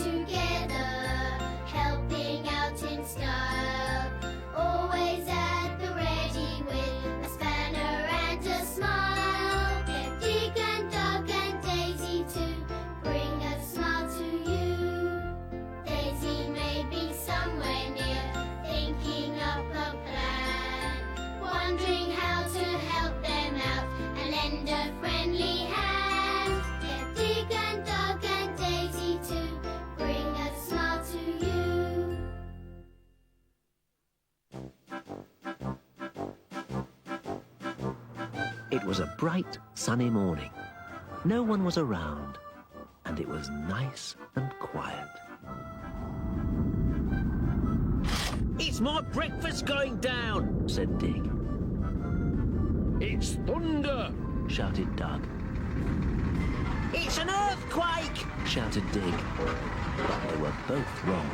together, helping out in style. Always at the ready with a spanner and a smile. Get Dig and Dug and Daisy to bring a smile to you. Daisy may be somewhere near, thinking up a plan, wondering how to help them out and lend a friendly hand. Get Dig and Dug and Daisy to bring a smile to you. It was a bright, sunny morning. No one was around, and it was nice and quiet. "It's my breakfast going down," said Dig. It's thunder! Shouted Dug. "It's an earthquake!" shouted Dig. But they were both wrong.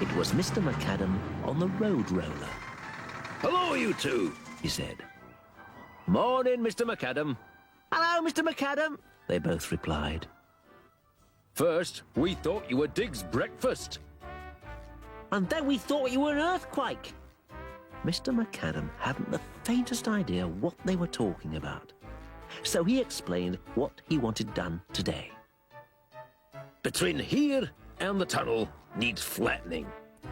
It was Mr. McAdam on the road roller. Hello, you two! He said. Morning, Mr. McAdam. "Hello, Mr. McAdam," they both replied. First, we thought you were Dig's breakfast. "And then we thought you were an earthquake." Mr. McAdam hadn't the faintest idea what they were talking about, so he explained what he wanted done today. Between here and the tunnel needs flattening,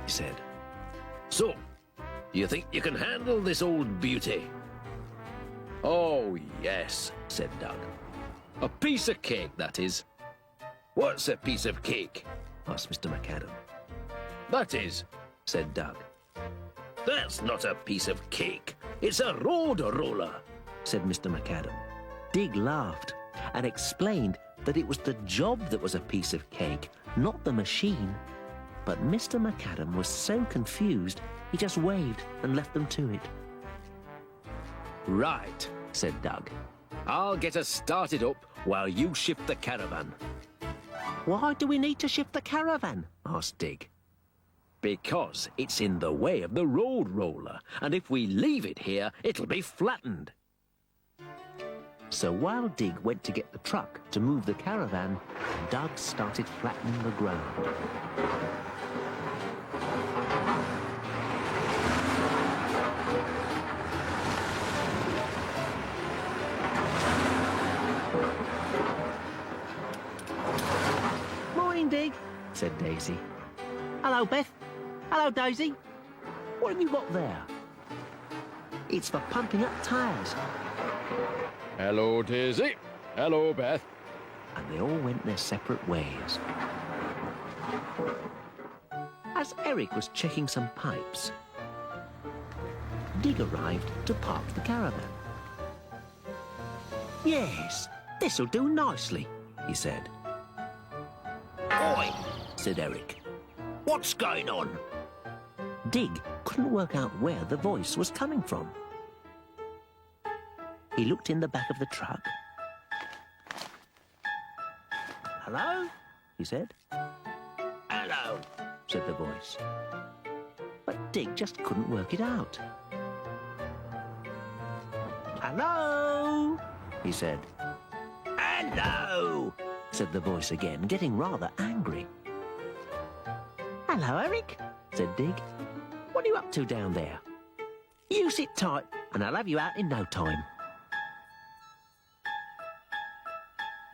he said. So, you think you can handle this old beauty? Oh, yes, said Dug. A piece of cake, that is. What's a piece of cake? Asked Mr. McAdam. That is, said Dug. That's not a piece of cake. It's a road roller, said Mr. McAdam. Dig laughed and explained that it was the job that was a piece of cake, not the machine. But Mr. McAdam was so confused, he just waved and left them to it. Right, said Dug. I'll get us started up while you shift the caravan. Why do we need to shift the caravan? Asked Dig. Because it's in the way of the road roller, and if we leave it here, it'll be flattened. So while Dig went to get the truck to move the caravan, Dug started flattening the ground. "Morning, Dig," said Daisy. "Hello, Beth. Hello, Daisy. What have you got there?" "It's for pumping up tyres." Hello, Daisy. Hello, Beth. And they all went their separate ways. As Eric was checking some pipes, Dig arrived to park the caravan. "Yes, this'll do nicely," he said. Oi, said Eric. what's going on? Dig couldn't work out where the voice was coming from. He looked in the back of the truck. "Hello?" he said. Hello, said the voice. But Dig just couldn't work it out. "Hello?" he said. hello. Said the voice again, getting rather angry. "Hello, Eric," said Dig. "What are you up to down there? You sit tight and I'll have you out in no time."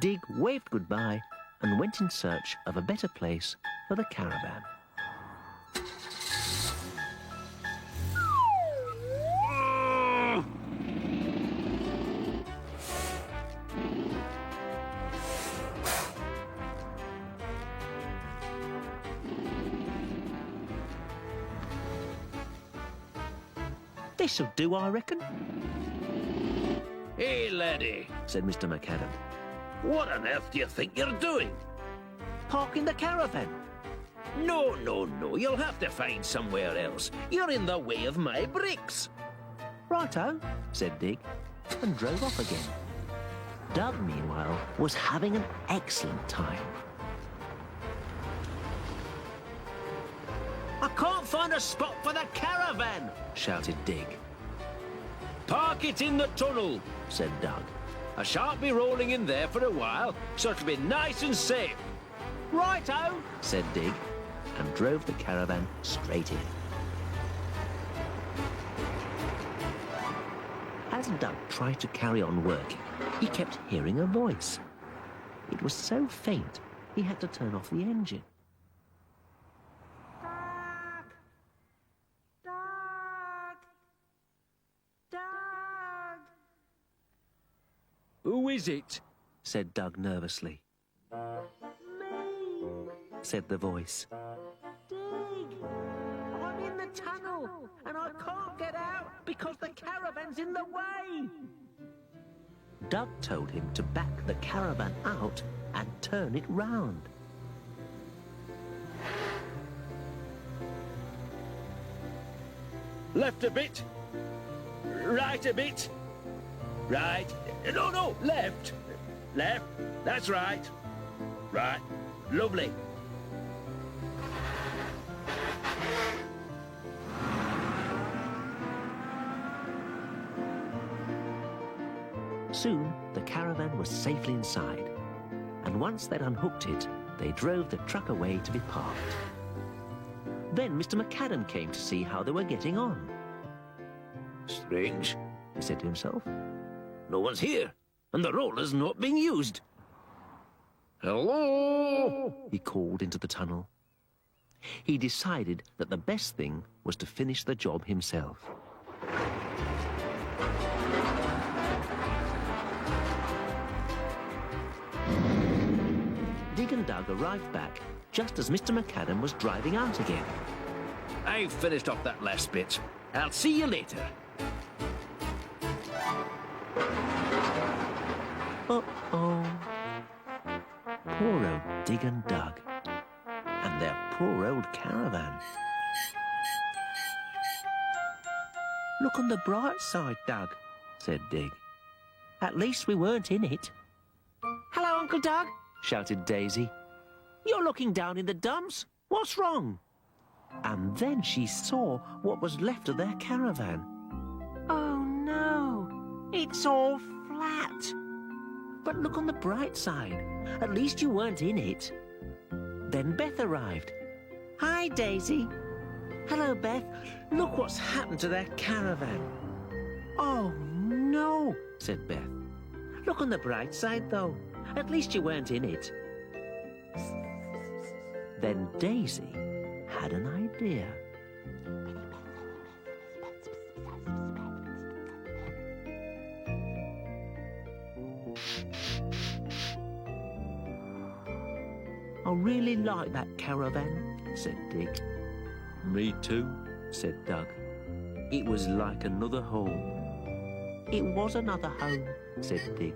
Dig waved goodbye and went in search of a better place for the caravan. "This'll do, I reckon," Hey, laddie, said Mr. McAdam. what on earth do you think you're doing? "Parking the caravan." No, you'll have to find somewhere else. You're in the way of my bricks. "Righto," said Dig, and drove off again. Dug, meanwhile, was having an excellent time. "I can't find a spot for the caravan," shouted Dig. Park it in the tunnel, Said Dug. I shan't be rolling in there for a while, so it'll be nice and safe. Righto, said Dig, and drove the caravan straight in. As Doug tried to carry on working, he kept hearing a voice. It was so faint, he had to turn off the engine. Doug! Doug! Doug! Who is it? Said Doug nervously. Me, said the voice. Dig! I'm in the tunnel, and I can't get out because the caravan's in the way. Doug told him to back the caravan out and turn it round. Left a bit. Right a bit. Right. No, left. Left. That's right. Right. Lovely. Soon, the caravan was safely inside, and once they'd unhooked it, they drove the truck away to be parked. Then Mr. McAdam came to see how they were getting on. Strange, He said to himself. no one's here, and the roller's not being used. Hello? He called into the tunnel. He decided that the best thing was to finish the job himself. Dig and Doug arrived back just as Mr. McAdam was driving out again. I've finished off that last bit. I'll see you later. Uh-oh. Poor old Dig and Doug. And their poor old caravan. Look on the bright side, Doug, said Dig. At least we weren't in it. Hello, Uncle Doug, shouted Daisy. You're looking down in the dumps. What's wrong? And then she saw what was left of their caravan. Oh, no. It's all flat. But look on the bright side. At least you weren't in it. Then Beth arrived. Hi, Daisy. Hello, Beth. Look what's happened to their caravan. Oh, no, said Beth. Look on the bright side, though. At least you weren't in it. Then Daisy had an idea. I really like that caravan, said Dig. Me too, said Doug. It was like another home. It was another home, said Dig.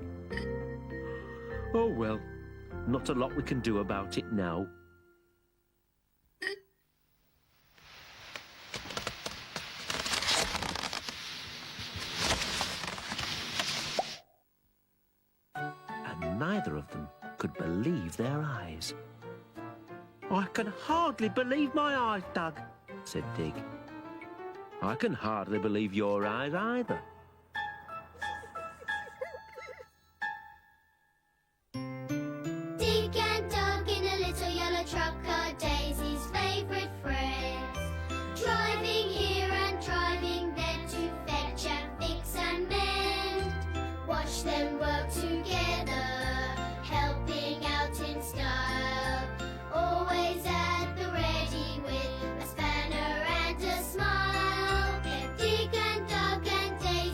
Oh well, not a lot we can do about it now. And neither of them could believe their eyes. I can hardly believe my eyes, Doug, said Dig. I can hardly believe your eyes either. Dig and Doug in a little yellow truck are Daisy's favourite friends. Driving here and driving there to fetch and fix and mend. Watch them work together, helping out in style. Always at the ready with a spanner and a smile. Dig and Doug and Daisy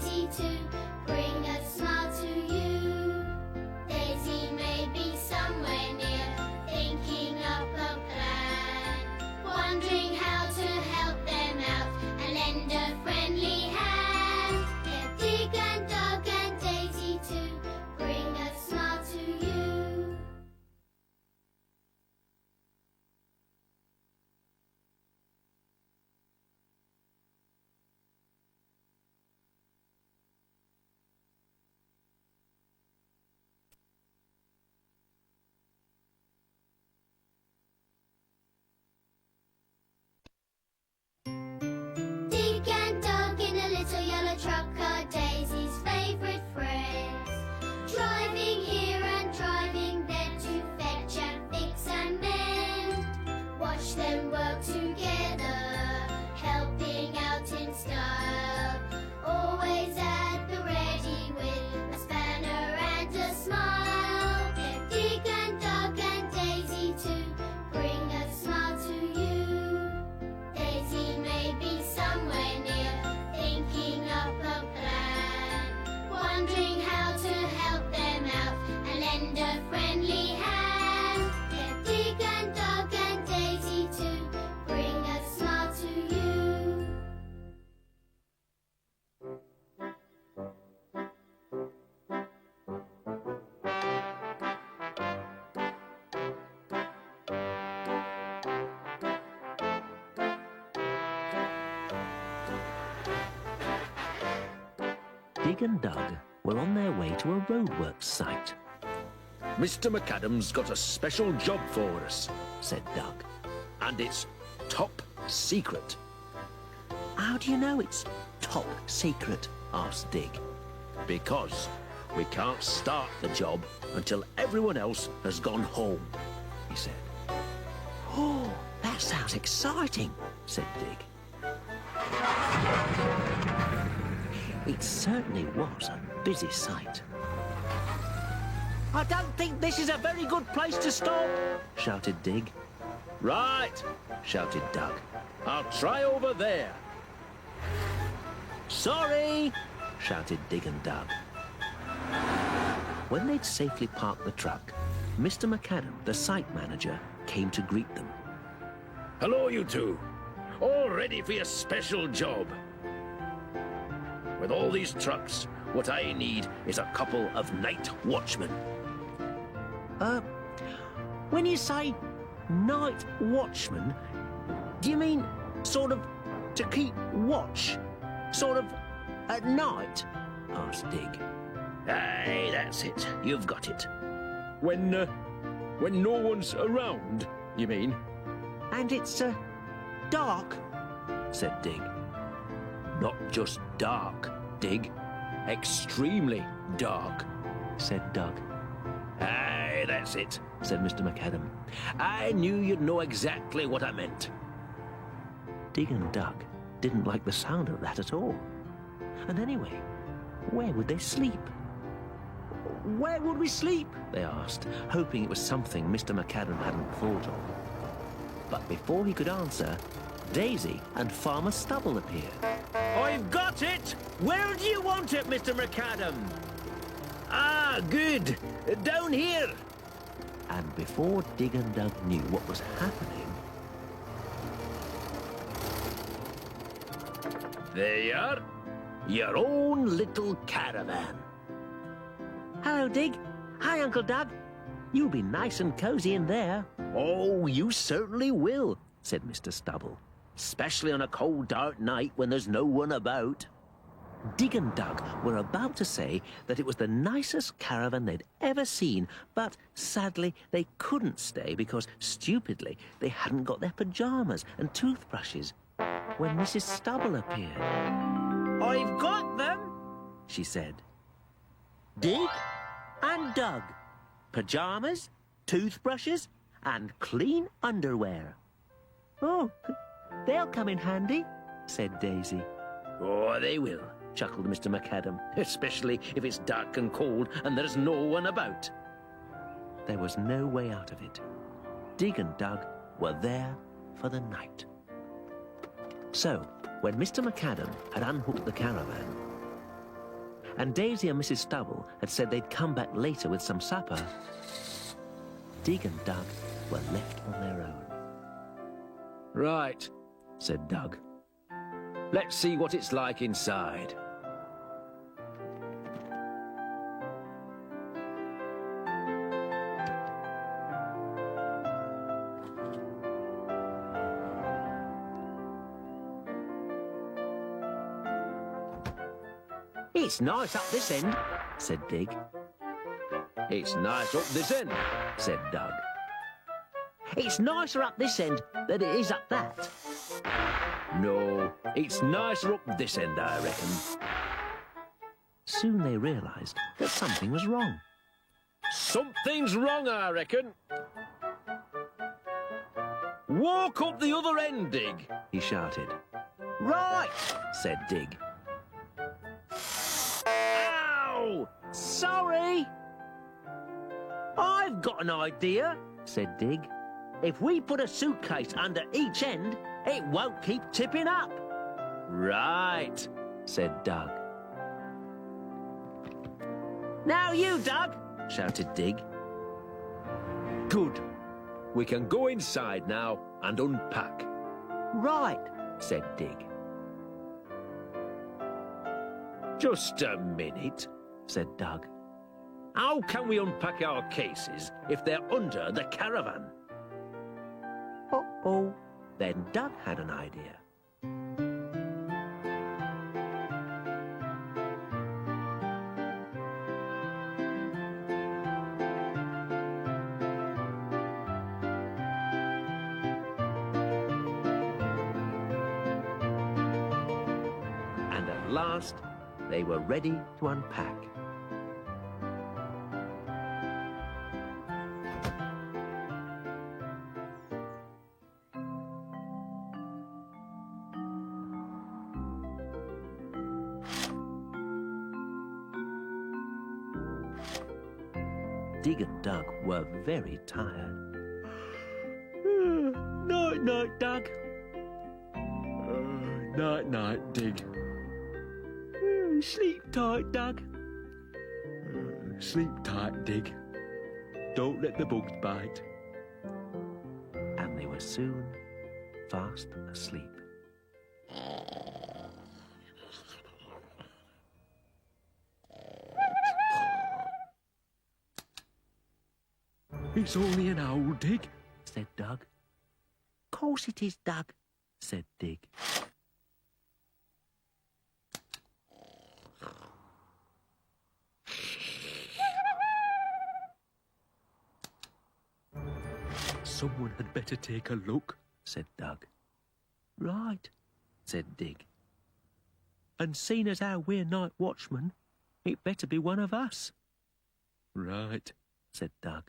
Dig and Doug were on their way to a roadworks site, Mr. McAdam's got a special job for us, said Doug. and it's top secret. How do you know it's top secret? Asked Dig. Because we can't start the job until everyone else has gone home, he said. Oh, that sounds exciting, said Dig. It certainly was a busy sight. I don't think this is a very good place to stop, shouted Dig. Right, Shouted Doug. I'll try over there. Sorry, shouted Dig and Doug. When they'd safely parked the truck, Mr. McAdam, the site manager, came to greet them. Hello, you two. All ready for your special job. With all these trucks, what I need is a couple of night watchmen. When you say night watchman, do you mean sort of to keep watch? Sort of at night? Asked Dig. Aye, that's it. You've got it. When no one's around, you mean? And it's dark, said Dig. Not just dark, Dig. Extremely dark, Said Doug. Aye, that's it, Said Mr. McAdam. I knew you'd know exactly what I meant. Dig and Doug didn't like the sound of that at all. And anyway, where would they sleep? Where would we sleep? They asked, hoping it was something Mr. McAdam hadn't thought of. But before he could answer, Daisy and Farmer Stubble appeared. I've got it! Where do you want it, Mr. McAdam? Ah, good. Down here. And before Dig and Doug knew what was happening, There you are. Your own little caravan. "Hello, Dig. Hi, Uncle Doug. You'll be nice and cozy in there." Oh, you certainly will, said Mr. Stubble. especially on a cold, dark night when there's no one about. Dig and Doug were about to say that it was the nicest caravan they'd ever seen, but sadly they couldn't stay because, stupidly, they hadn't got their pyjamas and toothbrushes when Mrs. Stubble appeared. I've got them, she said. Dig and Doug. Pyjamas, toothbrushes, and clean underwear. Oh, they'll come in handy, said Daisy. Oh, they will, chuckled Mr. McAdam, especially if it's dark and cold and there's no one about. There was no way out of it. Dig and Doug were there for the night. So, when Mr. McAdam had unhooked the caravan, and Daisy and Mrs. Stubble had said they'd come back later with some supper, Dig and Doug were left on their own. Right, Said Doug. let's see what it's like inside. It's nice up this end, said Dig. It's nice up this end. Said Doug. It's nicer up this end than it is up that. No, it's nicer up this end, I reckon. Soon they realized that something was wrong. Something's wrong, I reckon. Walk up the other end, Dig. He shouted. Right, said Dig. Ow! Sorry. I've got an idea, said Dig. If we put a suitcase under each end, it won't keep tipping up. Right, Said Doug. Now you, Doug, shouted Dig. good. We can go inside now and unpack. Right, said Dig. Just a minute. Said Doug. How can we unpack our cases if they're under the caravan? Uh-oh. Then Doug had an idea. At last, they were ready to unpack. Dig and Dug were very tired. Night, night, Doug. Night, night, Dig. Sleep tight, Dug. Sleep tight, Dig. Don't let the bugs bite. And they were soon fast asleep. It's only an owl, Dig. Said Dug. Course it is, Dug, said Dig. Someone had better take a look, said Dug. Right, said Dig. And seeing as how we're night watchmen, it better be one of us, Right. said Dug.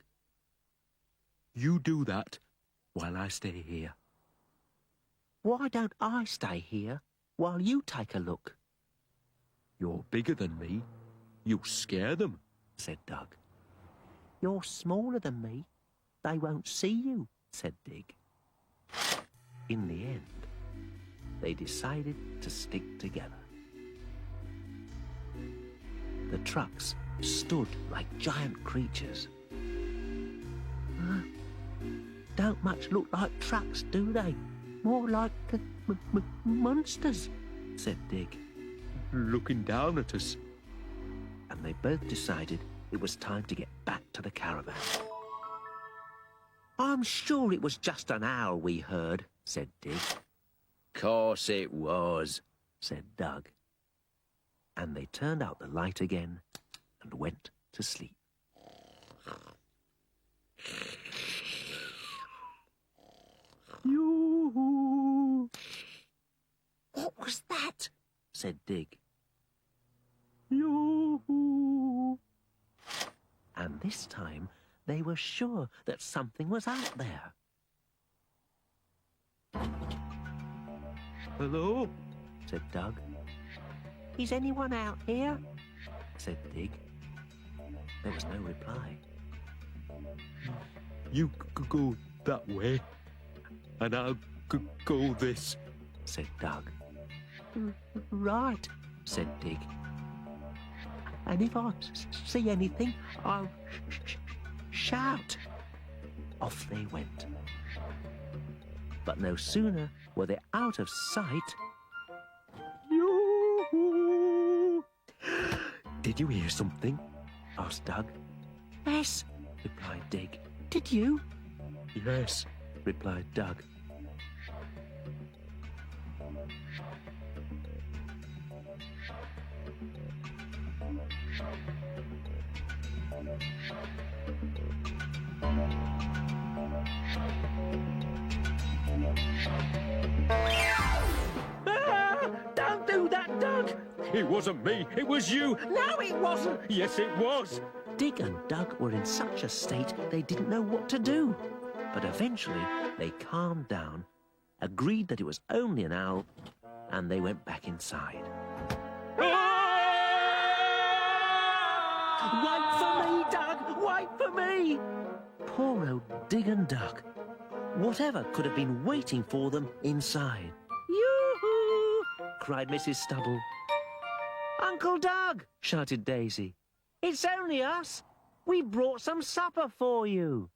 You do that while I stay here. Why don't I stay here while you take a look? You're bigger than me. You'll scare them. Said Dug. You're smaller than me. They won't see you, said Dig. In the end, they decided to stick together. The trucks stood like giant creatures. Don't much look like trucks, do they? More like monsters, said Dig. Looking down at us. And they both decided it was time to get back to the caravan. I'm sure it was just an owl we heard, said Dig. Course it was, Said Dug. And they turned out the light again and went to sleep. Yoo-hoo! What was that? Said Dig. Yoo-hoo! And this time they were sure that something was out there. Hello? Said Dug. Is anyone out here? Said Dig. There was no reply. You go that way, and I'll go this. Said Dug. Right, said Dig. And if I see anything, I'll shout. Off they went. But no sooner were they out of sight. Yoo-hoo! Did you hear something? Asked Dug. Yes, replied Dig. Did you? Yes. Replied Dug. Don't do that, Dug! It wasn't me, it was you! No, it wasn't! Yes, it was! Dig and Dug were in such a state they didn't know what to do. But eventually they calmed down, agreed that it was only an owl, and they went back inside. Wait for me, Dug! Wait for me! Poor old Dig and Dug. Whatever could have been waiting for them inside? Yoo-hoo! Cried Mrs. Stubble. Uncle Dug! Shouted Daisy. It's only us. We brought some supper for you.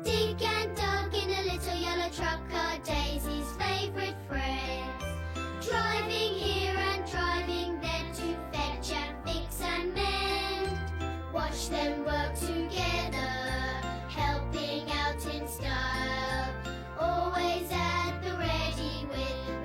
Dig and Dug in a little yellow truck are Daisy's favourite friends. Driving here and driving there to fetch and fix and mend. Watch them work together, helping out in style. Always at the ready with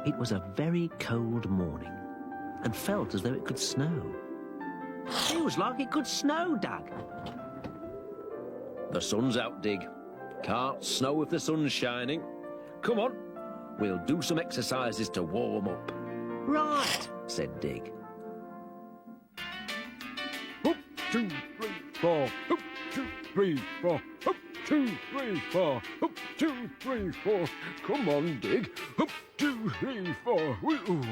It was a very cold morning and felt as though it could snow. Feels like it could snow, Doug. The sun's out, Dig. Can't snow if the sun's shining. Come on, we'll do some exercises to warm up. Right, said Dig. Up, 2, 3, 4. Up, 2, 3, 4. Up, 2, 3, 4. Up, 2, 3, 4. Come on, Dig. Up, 2, 3, 4. Ooh.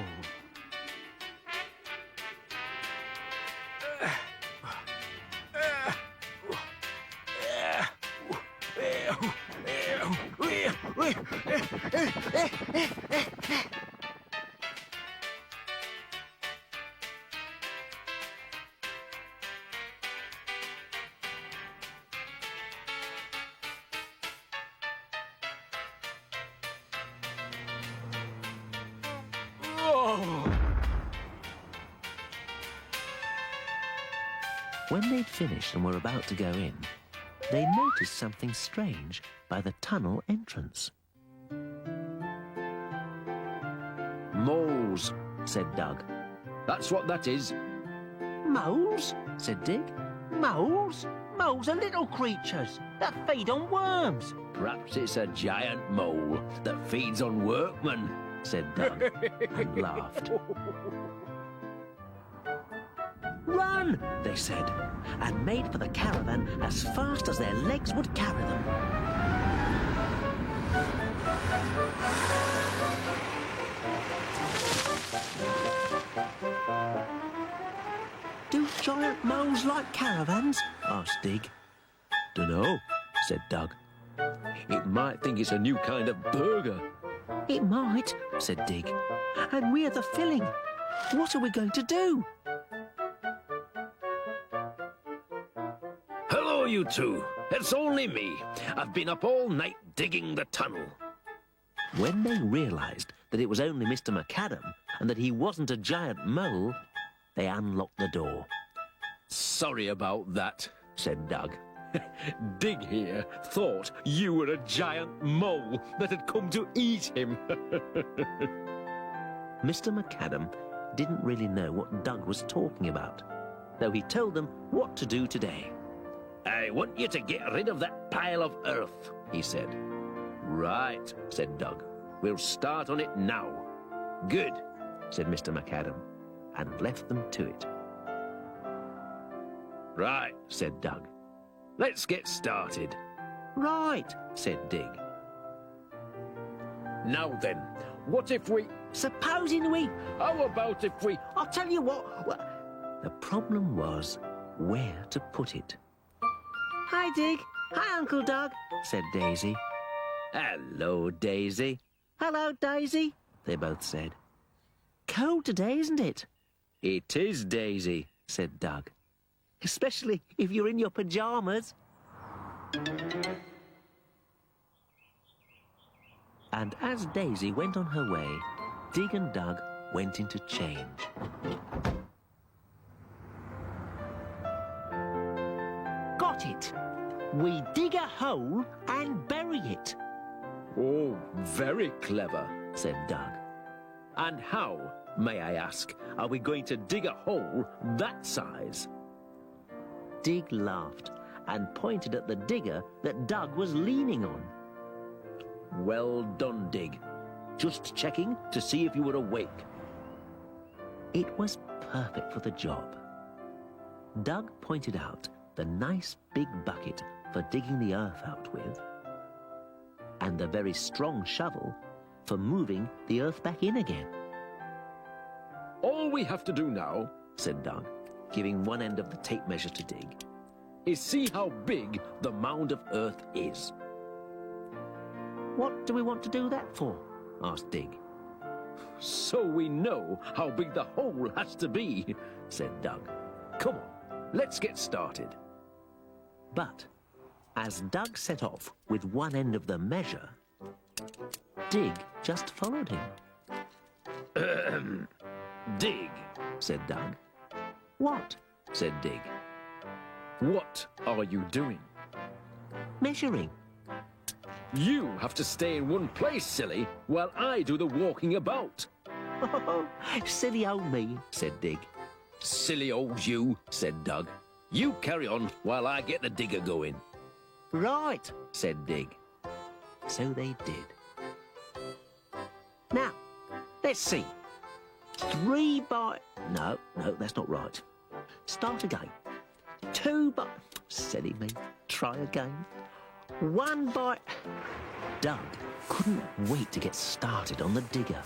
When they'd finished and were about to go in, they noticed something strange by the tunnel entrance. Moles, Said Doug. that's what that is. Moles? Said Dig. Moles? Moles are little creatures that feed on worms, Perhaps it's a giant mole that feeds on workmen. said Doug, and laughed. Run, they said, and made for the caravan as fast as their legs would carry them. Do giant moles like caravans? Asked Dig. Dunno, said Doug. It might think it's a new kind of burger. It might, said Dig. And we're the filling. What are we going to do? Hello, you two. It's only me. I've been up all night digging the tunnel. When they realised that it was only Mr. McAdam and that he wasn't a giant mole, they unlocked the door, Sorry about that. said Doug. Dig here thought you were a giant mole that had come to eat him. Mr. McAdam didn't really know what Doug was talking about, though he told them what to do today. I want you to get rid of that pile of earth, he said. Right, said Doug. We'll start on it now. Good, Said Mr. McAdam, and left them to it. right, said Doug. Let's get started. Right, said Dig. Now then, what if we... Supposing we... How about if we... I'll tell you what... The problem was where to put it. Hi, Dig. Hi, Uncle Doug, said Daisy. Hello, Daisy. Hello, Daisy, they both said. Cold today, isn't it? It is, Daisy. Said Doug. Especially if you're in your pyjamas. And as Daisy went on her way, Dig and Doug went into change. Got it! We dig a hole and bury it, Oh, very clever, said Doug. And how, may I ask, are we going to dig a hole that size? Dig laughed and pointed at the digger that Doug was leaning on. Well done, Dig. Just checking to see if you were awake. It was perfect for the job. Doug pointed out the nice big bucket for digging the earth out with, and the very strong shovel for moving the earth back in again, All we have to do now said Doug, giving one end of the tape measure to Dig. is see how big the mound of earth is. What do we want to do that for? Asked Dig. So we know how big the hole has to be, said Doug. Come on, let's get started. But as Doug set off with one end of the measure, Dig just followed him. Dig, Said Doug. What? Said Dig. what are you doing? Measuring. You have to stay in one place, silly, while I do the walking about. Silly old me, said Dig. Silly old you, said Doug. You carry on while I get the digger going. Right, said Dig. So they did. Now, let's see. 3 by... No, that's not right. Start again. 2 by... Silly me. Try again. 1 by... Doug couldn't wait to get started on the digger.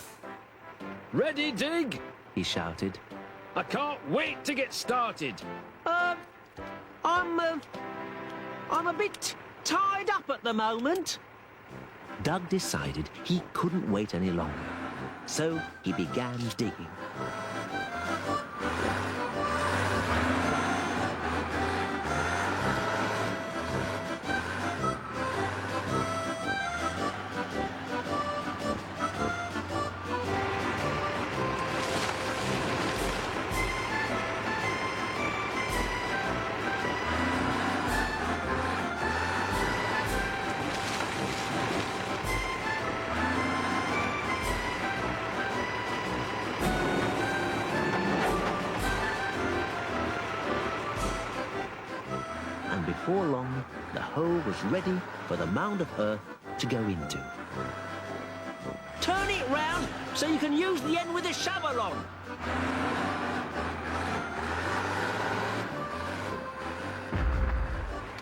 Ready, Dig? He shouted. I can't wait to get started. I'm a bit tied up at the moment. Doug decided he couldn't wait any longer, so he began digging. Before long, the hole was ready for the mound of earth to go into. Turn it round so you can use the end with the shovel on.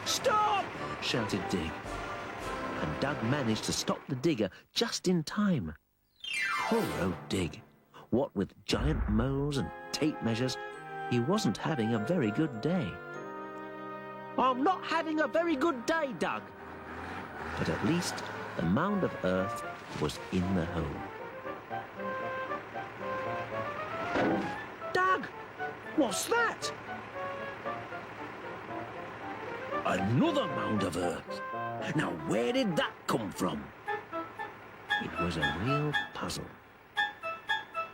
Stop! Shouted Dig. And Doug managed to stop the digger just in time. Poor old Dig. What with giant moles and tape measures, he wasn't having a very good day. I'm not having a very good day, Doug. But at least the mound of earth was in the hole. Doug, what's that? Another mound of earth. Now, where did that come from? It was a real puzzle.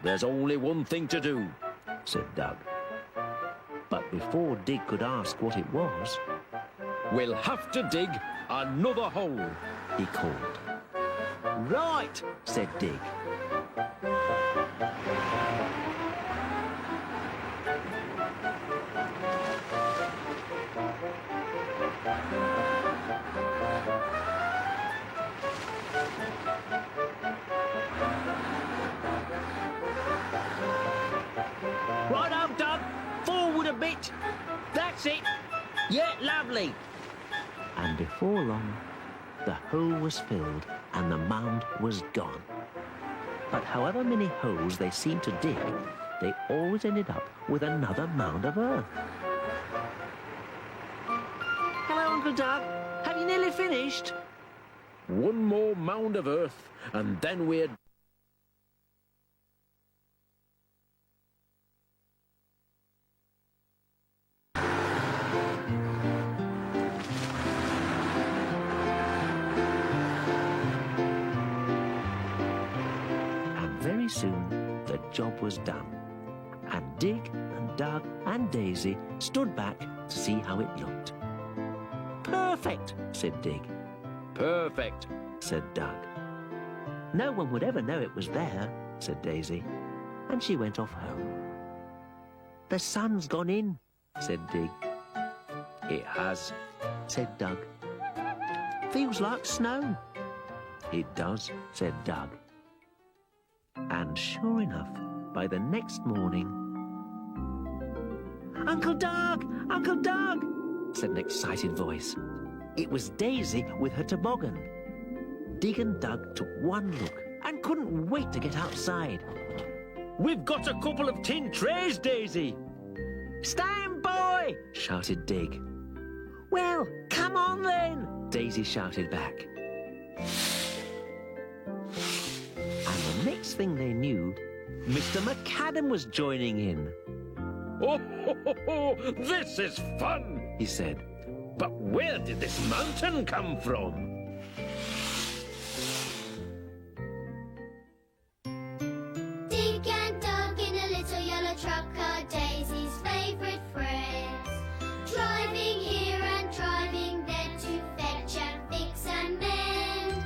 There's only one thing to do, said Doug. But before Dig could ask what it was, we'll have to dig another hole, he called. Right, said Dig. Right up, Doug. Forward a bit. That's it. Yeah, lovely. And before long, the hole was filled and the mound was gone. But however many holes they seemed to dig, they always ended up with another mound of earth. Hello, Uncle Doug. Have you nearly finished? one more mound of earth, and then we're... Very soon, the job was done, and Dig and Doug and Daisy stood back to see how it looked. Perfect, said Dig. Perfect, said Doug. No one would ever know it was there, said Daisy, and she went off home. The sun's gone in, said Dig. it has, said Doug. Feels like snow. It does, said Doug. And sure enough, by the next morning... Uncle Doug! Uncle Doug! said an excited voice. It was Daisy with her toboggan. Dig and Doug took one look and couldn't wait to get outside. We've got a couple of tin trays, Daisy. Stand by! shouted Dig. Well, come on then! Daisy shouted back. Next thing they knew, Mr. McAdam was joining in. Oh, this is fun, he said. But where did this mountain come from? Dig and Doug in a little yellow truck are Daisy's favourite friends. Driving here and driving there to fetch and fix and mend.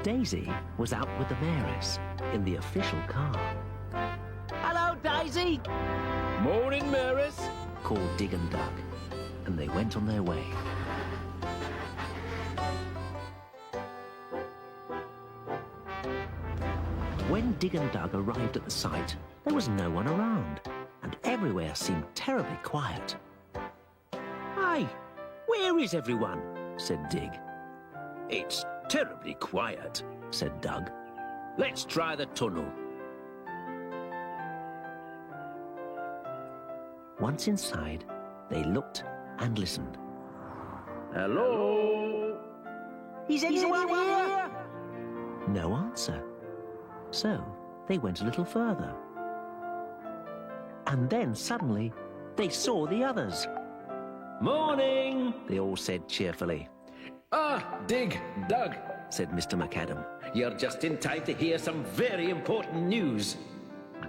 Daisy was out with the mayoress in the official car. "Hello, Daisy!" Morning, Maris. called Dig and Dug, and they went on their way. When Dig and Dug arrived at the site, there was no one around, and everywhere seemed terribly quiet. "Hey, where is everyone?" said Dig. It's terribly quiet, said Dug. Let's try the tunnel. Once inside, they looked and listened. Hello? Is anyone here? No answer. So they went a little further. And then suddenly they saw the others. Morning! They all said cheerfully. Ah, Dig, Dug, Said Mr. McAdam. you're just in time to hear some very important news.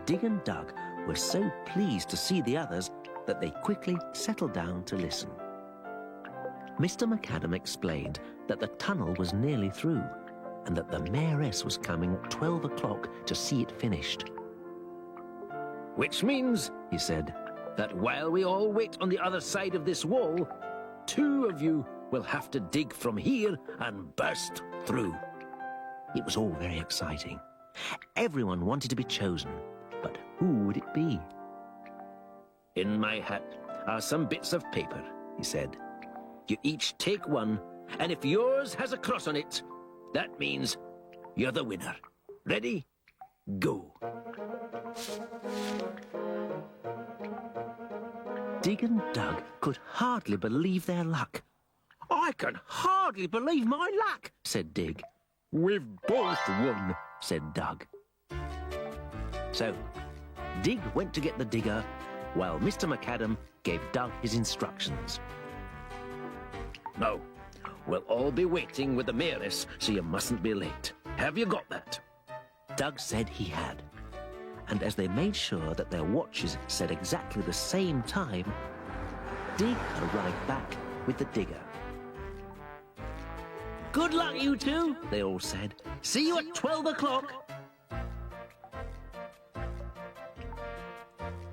Dig and Dug were so pleased to see the others that they quickly settled down to listen. Mr. McAdam explained that the tunnel was nearly through and that the mayoress was coming at 12 o'clock to see it finished. Which means, He said, that while we all wait on the other side of this wall, 2 of you will have to dig from here and burst through. it was all very exciting. Everyone wanted to be chosen, but who would it be? In my hat are some bits of paper, He said. You each take one, and if yours has a cross on it, that means you're the winner. Ready? Go. Dig and Dug could hardly believe their luck. I can hardly believe my luck. Said Dig. We've both won. Said Dug. So, Dig went to get the digger, while Mr. McAdam gave Dug his instructions. Now, we'll all be waiting with the mayoress, so you mustn't be late. Have you got that? Dug said he had. And as they made sure that their watches said exactly the same time, Dig arrived back with the digger. Good luck, you two. They all said. See you at 12 o'clock.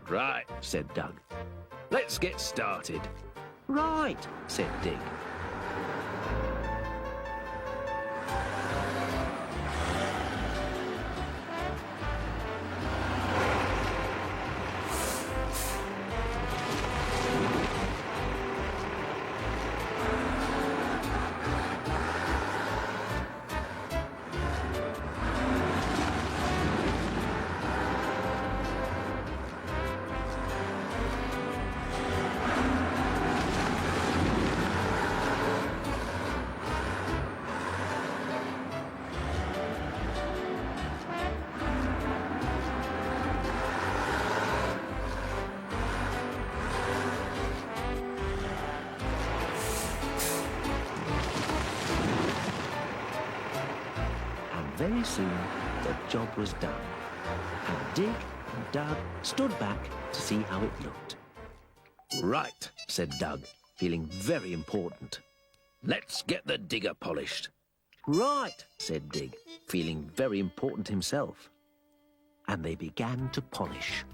Right, Said Dug. let's get started. Right, said Dig. Very soon, the job was done, and Dig and Dug stood back to see how it looked. Right, Said Dug, feeling very important. let's get the digger polished. Right, said Dig, feeling very important himself. And they began to polish.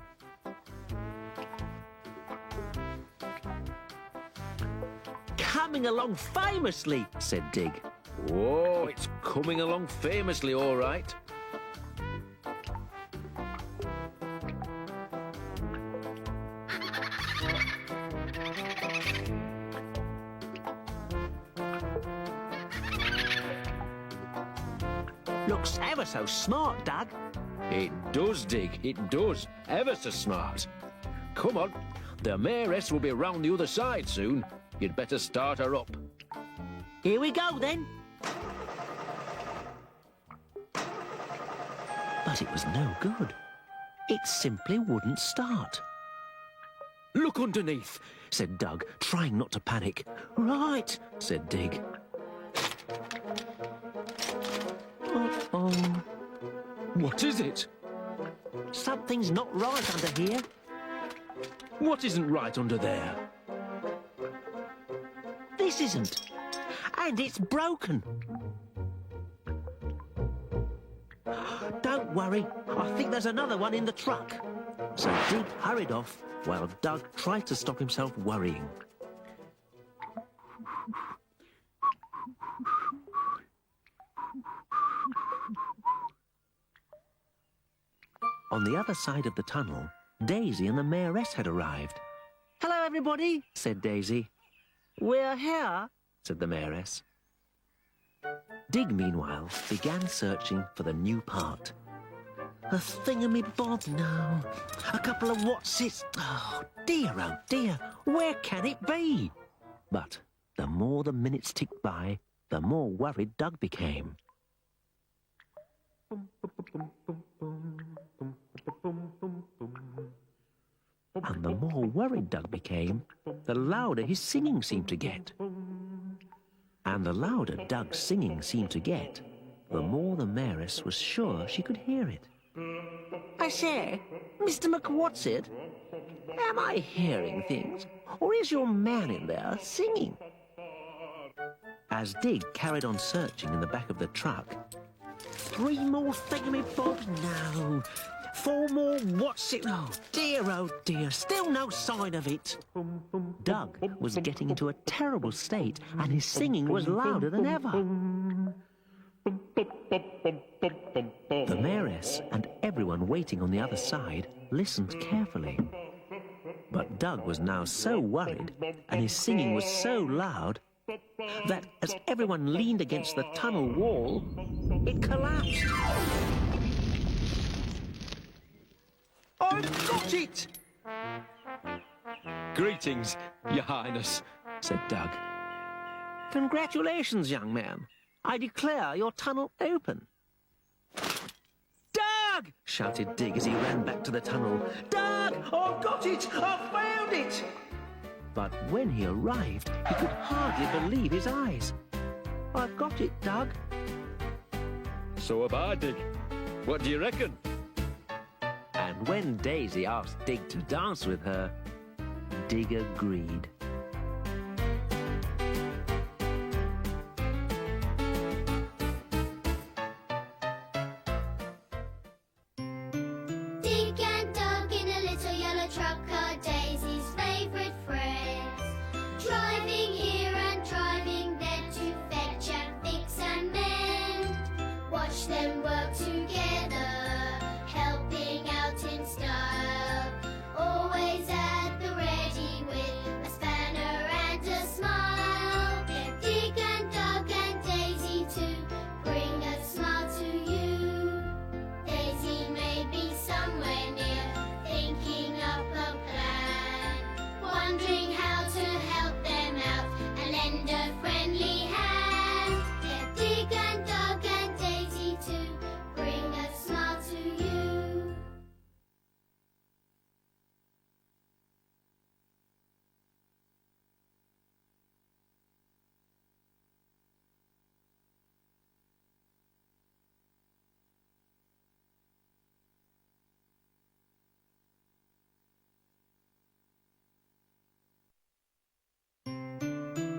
Coming along famously, said Dig. Whoa, it's coming along famously, all right. Looks ever so smart, Dug. It does, Dig, it does. Ever so smart. Come on, the mayoress will be round the other side soon. You'd better start her up. Here we go, then. But it was no good. It simply wouldn't start. Look underneath. Said Dug, trying not to panic. Right, said Dig. Uh-oh. What is it? Something's not right under here. What isn't right under there? This isn't. And it's broken. don't worry. I think there's another one in the truck. So Dig hurried off while Doug tried to stop himself worrying. On the other side of the tunnel, Daisy and the mayoress had arrived. "Hello, everybody," said Daisy. "We're here," said the mayoress. Dig, meanwhile, began searching for the new part. A thingamy-bob, no. A couple of what's-its. Oh dear, where can it be? But the more the minutes ticked by, the more worried Doug became. And the more worried Doug became, the louder his singing seemed to get. And the louder Doug's singing seemed to get, the more the mayoress was sure she could hear it. "I say, Mr. McWhatsit, am I hearing things, or is your man in there singing?" As Dig carried on searching in the back of the truck, 3 more thingamybobs, no. 4 more what's-it, oh dear, still no sign of it. Doug was getting into a terrible state, and his singing was louder than ever. The mayoress and everyone waiting on the other side listened carefully. But Doug was now so worried, and his singing was so loud, that as everyone leaned against the tunnel wall, it collapsed. "I've got it!" Greetings, Your Highness, said Doug. "Congratulations, young man. I declare your tunnel open." "Doug!" shouted Dig as he ran back to the tunnel. "Doug! I've got it! I've found it!" But when he arrived, he could hardly believe his eyes. "I've got it, Doug." So have I, Dig. What do you reckon? And when Daisy asked Dig to dance with her, Dig agreed. Dig and Doug in a little yellow truck are Daisy's favourite friends. Driving here and driving there to fetch and fix and mend. Watch them work together, helping out in style. Always at the ready with a spanner and a smile. They're Dig and Doug and Daisy to bring a smile to you. Daisy may be somewhere near, thinking up a plan, wondering how to help them out and lend a friendly hand. They're Dig and Doug and Daisy to bring a smile to you.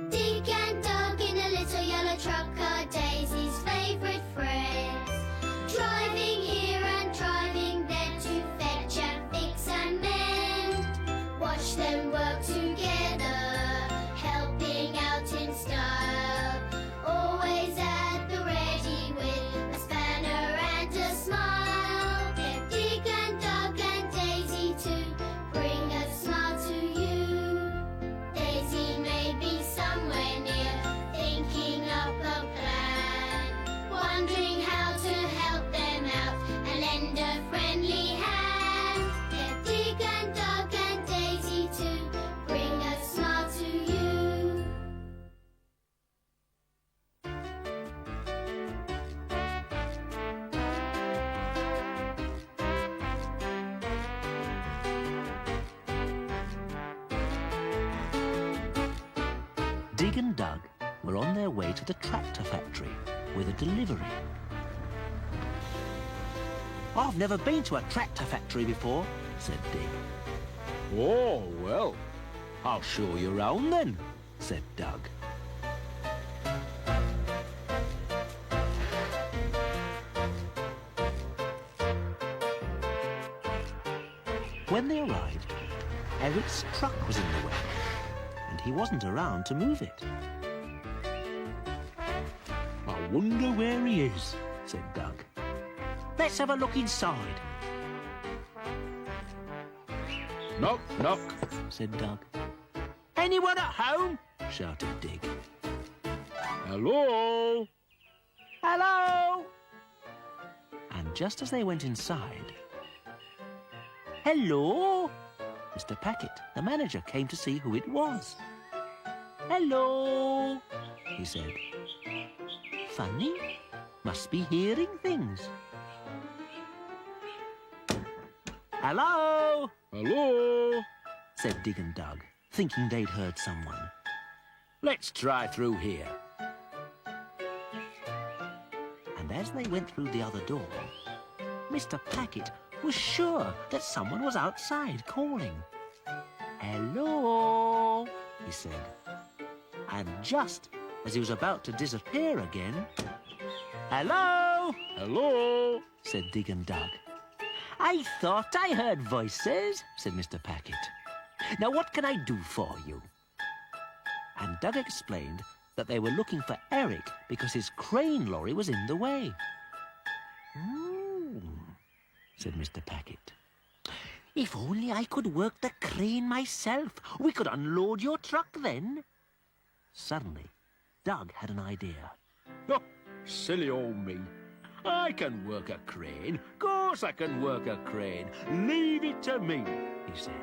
Dig and Doug in a little yellow truck are Daisy's favourite friends. Driving here and driving there to fetch and fix and mend. Watch them work together, helping out in style. Always at the ready with a spanner and a smile. They're Dig and Doug and Daisy to bring a smile to you. Daisy may be somewhere near, thinking up a plan, wondering how to help them out and lend a friendly hand. They're Dig and Doug and Daisy to bring a smile to you. Dig and Doug were on their way to the tractor factory with a delivery. "I've never been to a tractor factory before," said Dig. Oh, well. "I'll show you round then," said Doug. when they arrived, Eric's truck was in the way, and he wasn't around to move it. I wonder where he is. Said Doug. Let's have a look inside, Knock, knock. said Doug. Anyone at home? Shouted Dig. Hello? Hello? And just as they went inside... Hello? Mr. Packet, the manager, came to see who it was. Hello? He said. Funny. Must be hearing things. Hello? Hello? Said Dig and Doug, thinking they'd heard someone. Let's try through here. And as they went through the other door, Mr. Packet was sure that someone was outside calling. Hello, he said. And just as he was about to disappear again, hello, Hello? said Dig and Doug. I thought I heard voices, said Mr. Packet. Now what can I do for you? And Doug explained that they were looking for Eric because his crane lorry was in the way. Said Mr. Packet. If only I could work the crane myself. We could unload your truck then. Suddenly, Doug had an idea. Oh, silly old me. I can work a crane. Course I can work a crane. Leave it to me, he said.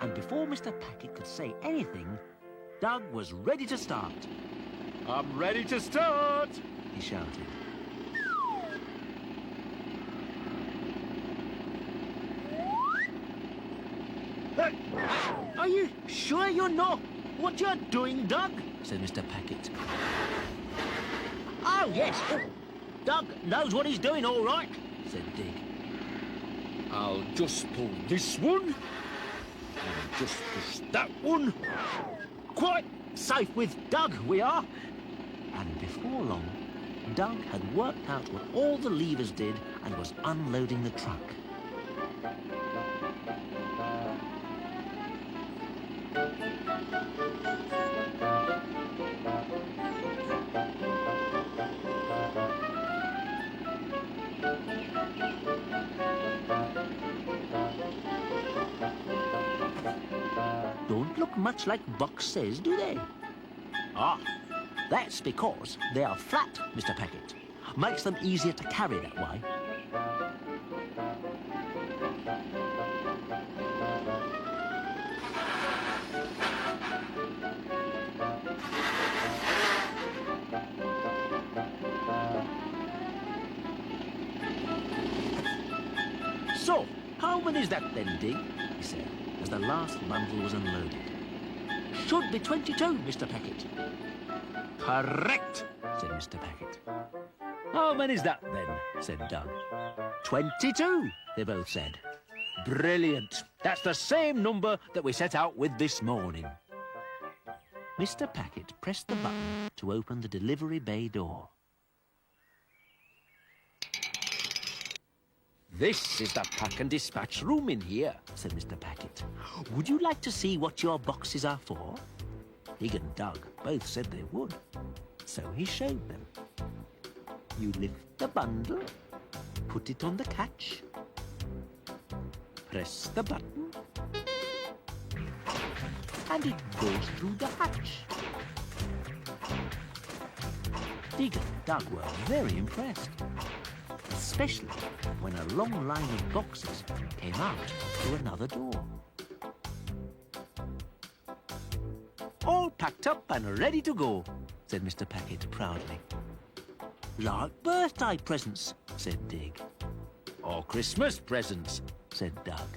And before Mr. Packet could say anything, Doug was ready to start. I'm ready to start. He shouted. Are you sure you know what you're doing, Doug? Said Mr. Packet. Oh, yes. Doug knows what he's doing, all right, said Dig. I'll just pull this one. And just push that one. Quite safe with Doug, we are. And before long, Doug had worked out what all the levers did and was unloading the truck. Don't look much like boxes, do they? Ah, that's because they are flat, Mr. Packet. Makes them easier to carry that way. So, how many is that then, Dig? He said, as the last bundle was unloaded. Should be 22, Mr. Packet. Correct, said Mr. Packet. How many is that then? Said Doug. 22, they both said. Brilliant. That's the same number that we set out with this morning. Mr. Packet pressed the button to open the delivery bay door. This is the pack and dispatch room in here, said Mr. Packet. Would you like to see what your boxes are for? Dig and Doug both said they would, so he showed them. You lift the bundle, put it on the catch, press the button, and it goes through the hatch. Dig and Doug were very impressed, especially when a long line of boxes came out through another door. All packed up and ready to go, said Mr. Packet proudly. Like birthday presents, said Dig. Or Christmas presents, said Doug.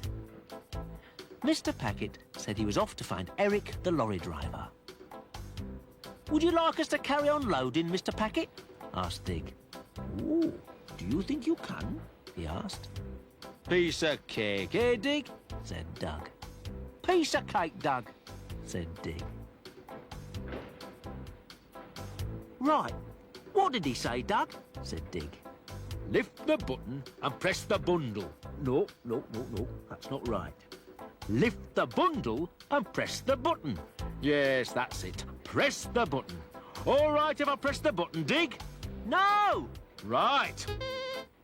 Mr. Packet said he was off to find Eric, the lorry driver. Would you like us to carry on loading, Mr. Packet? Asked Dig. Ooh, do you think you can? He asked. Piece of cake, eh, Dig? Said Doug. Piece of cake, Doug, said Dig. Right. What did he say, Doug? Said Dig. Lift the button and press the bundle. No, that's not right. Lift the bundle and press the button. Yes, that's it. Press the button. All right if I press the button, Dig? No! Right.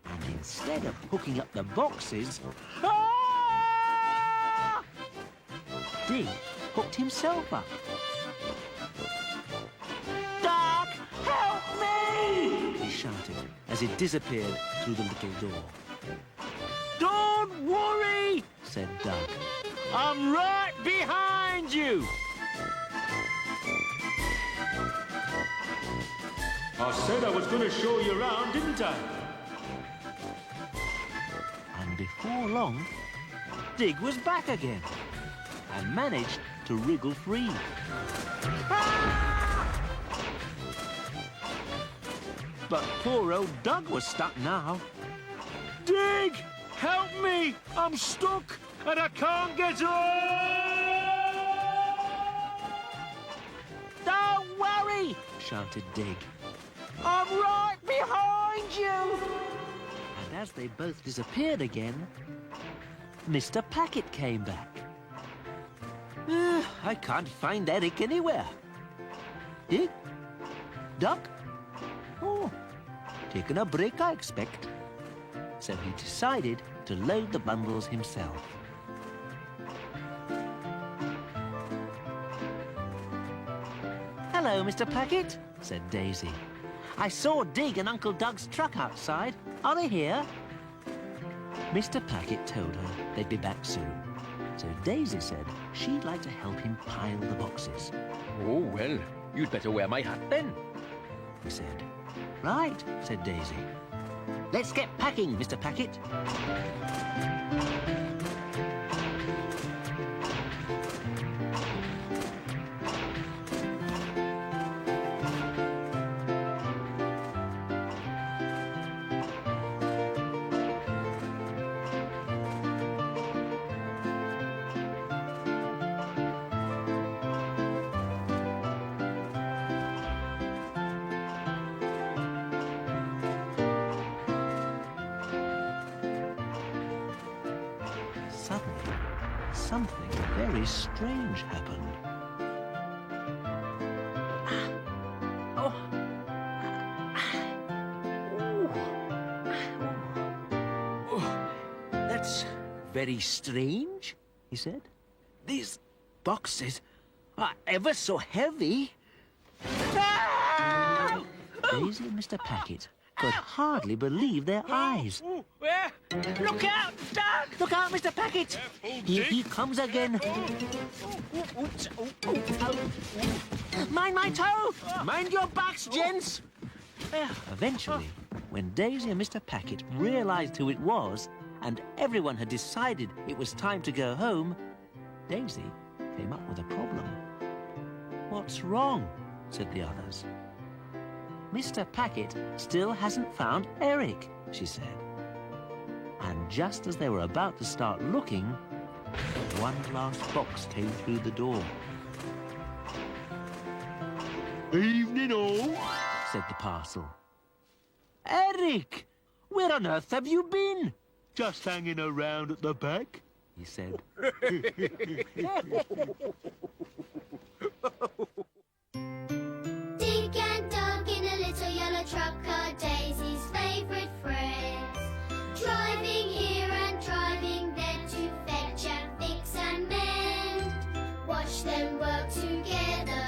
And instead of hooking up the boxes, ah! Dig hooked himself up. Doug, help me! He shouted as he disappeared through the little door. Don't worry, said Doug. I'm right behind you. I said I was going to show you around, didn't I? And before long, Dig was back again and managed to wriggle free. Ah! But poor old Doug was stuck now. Dig! Help me! I'm stuck and I can't get up! Don't worry, shouted Dig. I'm right behind you! And as they both disappeared again, Mr. Packet came back. I can't find Eric anywhere. Dig? Duck? Oh, taking a break, I expect. So he decided to load the bundles himself. Hello, Mr. Packet, said Daisy. I saw Dig and Uncle Doug's truck outside. Are they here? Mr. Packet told her they'd be back soon. So Daisy said she'd like to help him pile the boxes. Oh, well, you'd better wear my hat then. He said. Right, said Daisy. Let's get packing, Mr. Packet. Suddenly, something very strange happened. That's very strange, he said. These boxes are ever so heavy. Ah! Daisy and Mr. Packet could hardly believe their eyes. Look out, Doug! Look out, Mr. Packet! Here he comes again. Mind my toe! Mind your backs, gents! Eventually, when Daisy and Mr. Packet realized who it was, and everyone had decided it was time to go home, Daisy came up with a problem. What's wrong? Said the others. Mr. Packet still hasn't found Eric, she said. And just as they were about to start looking, one last box came through the door. Evening all, said the parcel. Eric! Where on earth have you been? just hanging around at the back, he said. Dig and Dug in a little yellow truck are Daisy's favourite friends. Driving here and driving there to fetch and fix and mend. Watch them work together,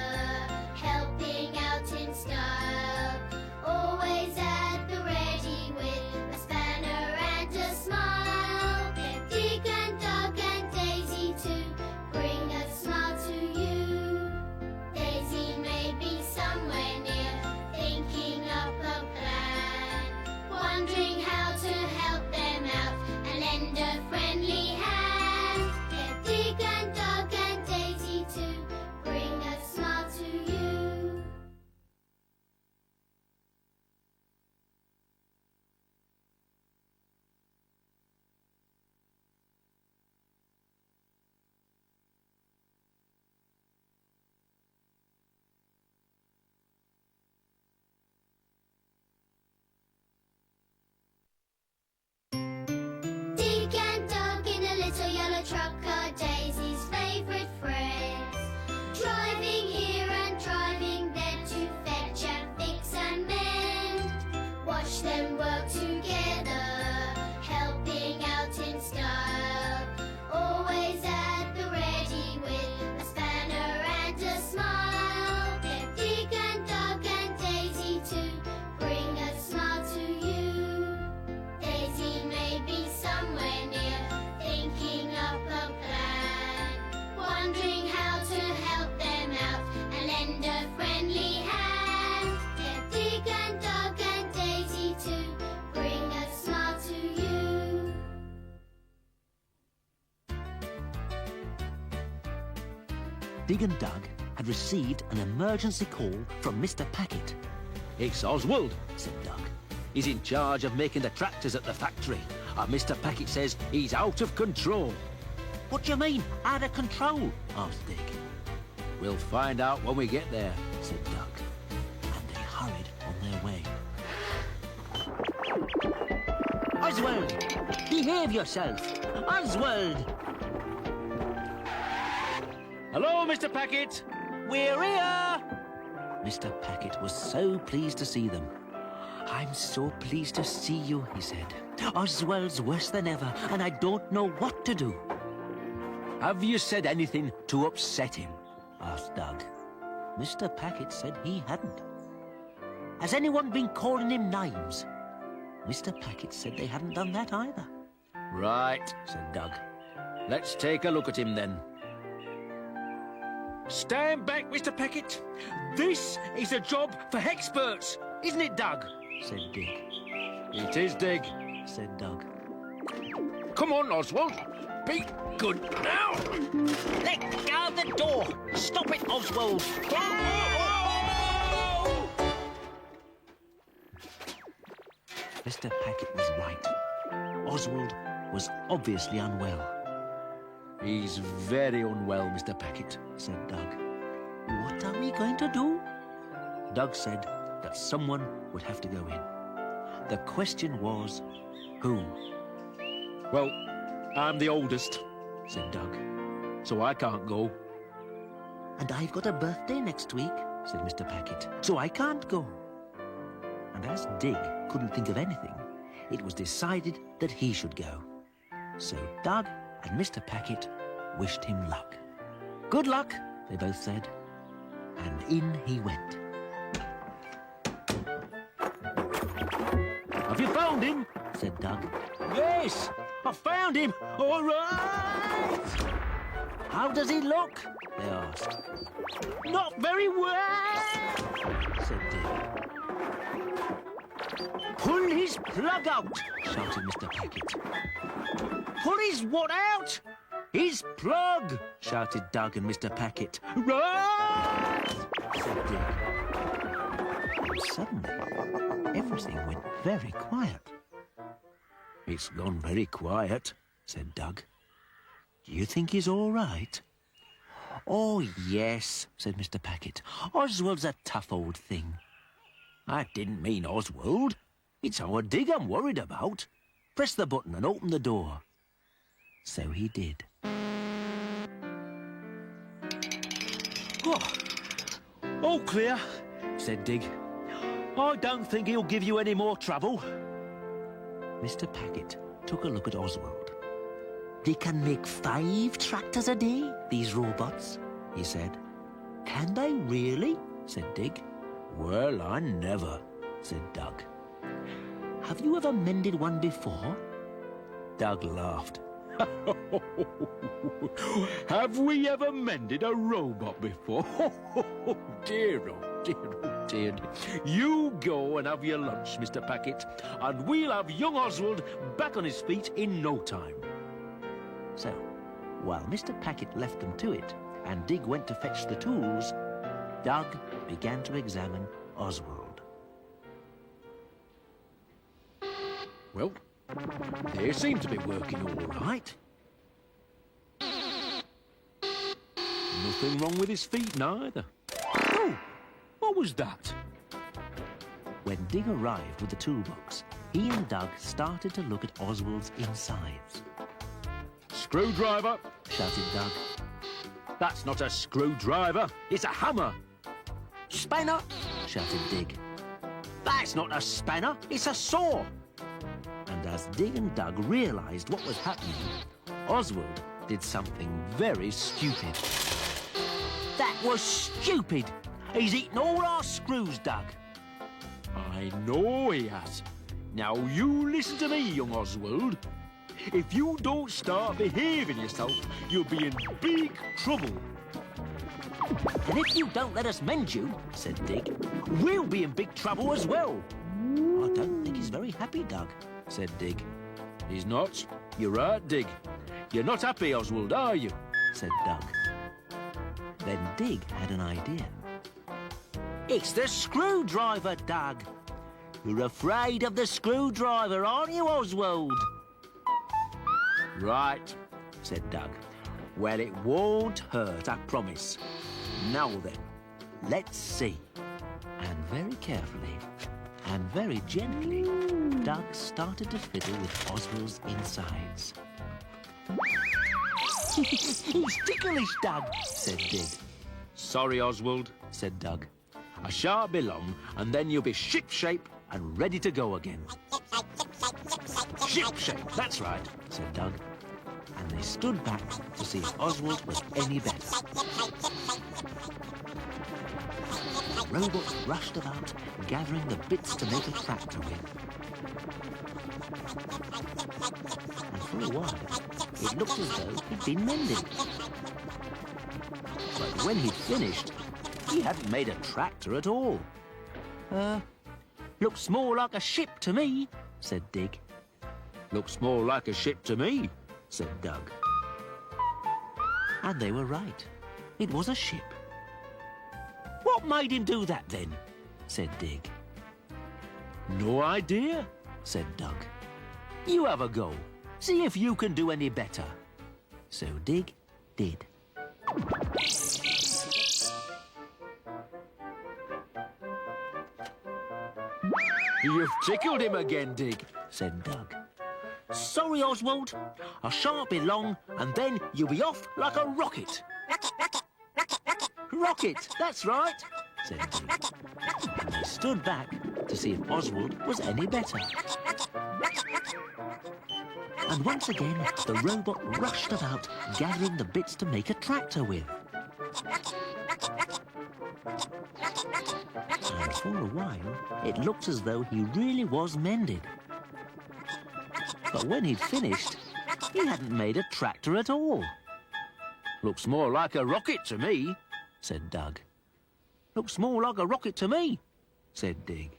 helping out in style. Always at the ready with a spanner and a smile. Dig and Dug and Daisy too bring a smile to you. Daisy truck are Daisy's favourite friends, driving here and driving there to fetch and fix and mend. Watch them work together, helping out in style, always at the ready with a spanner and a smile. Get Dig and Dug and Daisy to bring a smile to you. Daisy may be somewhere near, thinking up a plan, wondering how to help them out and lend a friendly hand. Get Dig and Dug and Daisy to bring a smile to you. Dig and Dug had received an emergency call from Mr. Packet. It's Oswald. Said Dug. He's in charge of making the tractors at the factory. And Mr. Packet says he's out of control. What do you mean, out of control? Asked Dig. We'll find out when we get there. Said Dug. And they hurried on their way. Oswald! Behave yourself! Oswald! Hello, Mr. Packet. We're here. Mr. Packet was so pleased to see them. I'm so pleased to see you, he said. Oswald's worse than ever, and I don't know what to do. Have you said anything to upset him? Asked Dug. Mr. Packet said he hadn't. Has anyone been calling him names? Mr. Packet said they hadn't done that either. Right, said Dug. Let's take a look at him then. Stand back, Mr. Packet. This is a job for experts, isn't it, Dug? Said Dig. It is, Dig. Said Dug. Come on, Oswald. Be good now. Let go of the door! Stop it, Oswald! Mr. Packet was right. Oswald was obviously unwell. He's very unwell, Mr. Packet. Said Dug. What are we going to do? Dug said that someone would have to go in. The question was, who? Well, I'm the oldest, Said Dug. so I can't go. And I've got a birthday next week, said Mr. Packet, so I can't go. And as Dig couldn't think of anything, it was decided that he should go. So Dug and Mr. Packet wished him luck. Good luck, they both said. And in he went. Have you found him? Said Dug. Yes, I found him. All right. How does he look? They asked. Not very well. Said Dig. Pull his plug out. Shouted Mr. Packet. Pull his what out? His plug. Shouted Dug and Mr. Packet. Right. Said Dig. And suddenly, everything went very quiet. It's gone very quiet. Said Dug. Do you think he's all right? Oh, yes, said Mr. Packet. Oswald's a tough old thing. I didn't mean Oswald. It's our Dig I'm worried about. Press the button and open the door. So he did. Oh, all clear, said Dig. I don't think he'll give you any more trouble. Mr. Packet took a look at Oswald. They can make 5 tractors a day, these robots, he said. Can they really? Said Dig. Well, I never, Said Dug. Have you ever mended one before? Dug laughed. Have we ever mended a robot before? Oh, dear, oh, dear, oh, dear. You go and have your lunch, Mr. Packet, and we'll have young Oswald back on his feet in no time. So, while Mr. Packet left them to it, and Dig went to fetch the tools, Dug began to examine Oswald. Well, they seem to be working all right. Nothing wrong with his feet neither. Oh, what was that? When Dig arrived with the toolbox, he and Dug started to look at Oswald's insides. screwdriver, shouted Doug. that's not a screwdriver, it's a hammer. Spanner, shouted Dig. That's not a spanner, it's a saw. And as Dig and Doug realised what was happening, Oswald did something very stupid. That was stupid. He's eaten all our screws, Doug. I know he has. Now you listen to me, young Oswald. If you don't start behaving yourself, you'll be in big trouble. And if you don't let us mend you, said Dig, We'll be in big trouble as well. I don't think he's very happy, Doug, said Dig. He's not. You're right, Dig. You're not happy, Oswald, are you? Said Doug. Then Dig had an idea. It's the screwdriver, Doug. You're afraid of the screwdriver, aren't you, Oswald? Right, said Doug. Well, it won't hurt, I promise. Now then, let's see. And very carefully and very gently, Doug started to fiddle with Oswald's insides. He's ticklish, Doug, Said Dig. Sorry, Oswald, Said Doug. I shan't be long, and then you'll be ship-shape and ready to go again. Ship-shape, that's right. Said Doug. And they stood back to see if Oswald was any better. The robot rushed about, gathering the bits to make a tractor with. And for a while, it looked as though he'd been mended. But when he'd finished, he hadn't made a tractor at all. Looks more like a ship to me. Said Dig. Looks more like a ship to me. Said Doug. And they were right. It was a ship. What made him do that then? Said Dig. No idea, Said Doug. You have a go. See if you can do any better. So Dig did. You've tickled him again, Dig. Said Doug. Sorry, Oswald. I shan't be long, and then you'll be off like a rocket. Rocket, that's right. Said Dig. And they stood back to see if Oswald was any better. And once again, the robot rushed about, gathering the bits to make a tractor with. And for a while, it looked as though he really was mended. But when he'd finished, he hadn't made a tractor at all. Looks more like a rocket to me. Said Doug. Looks more like a rocket to me. Said Dig.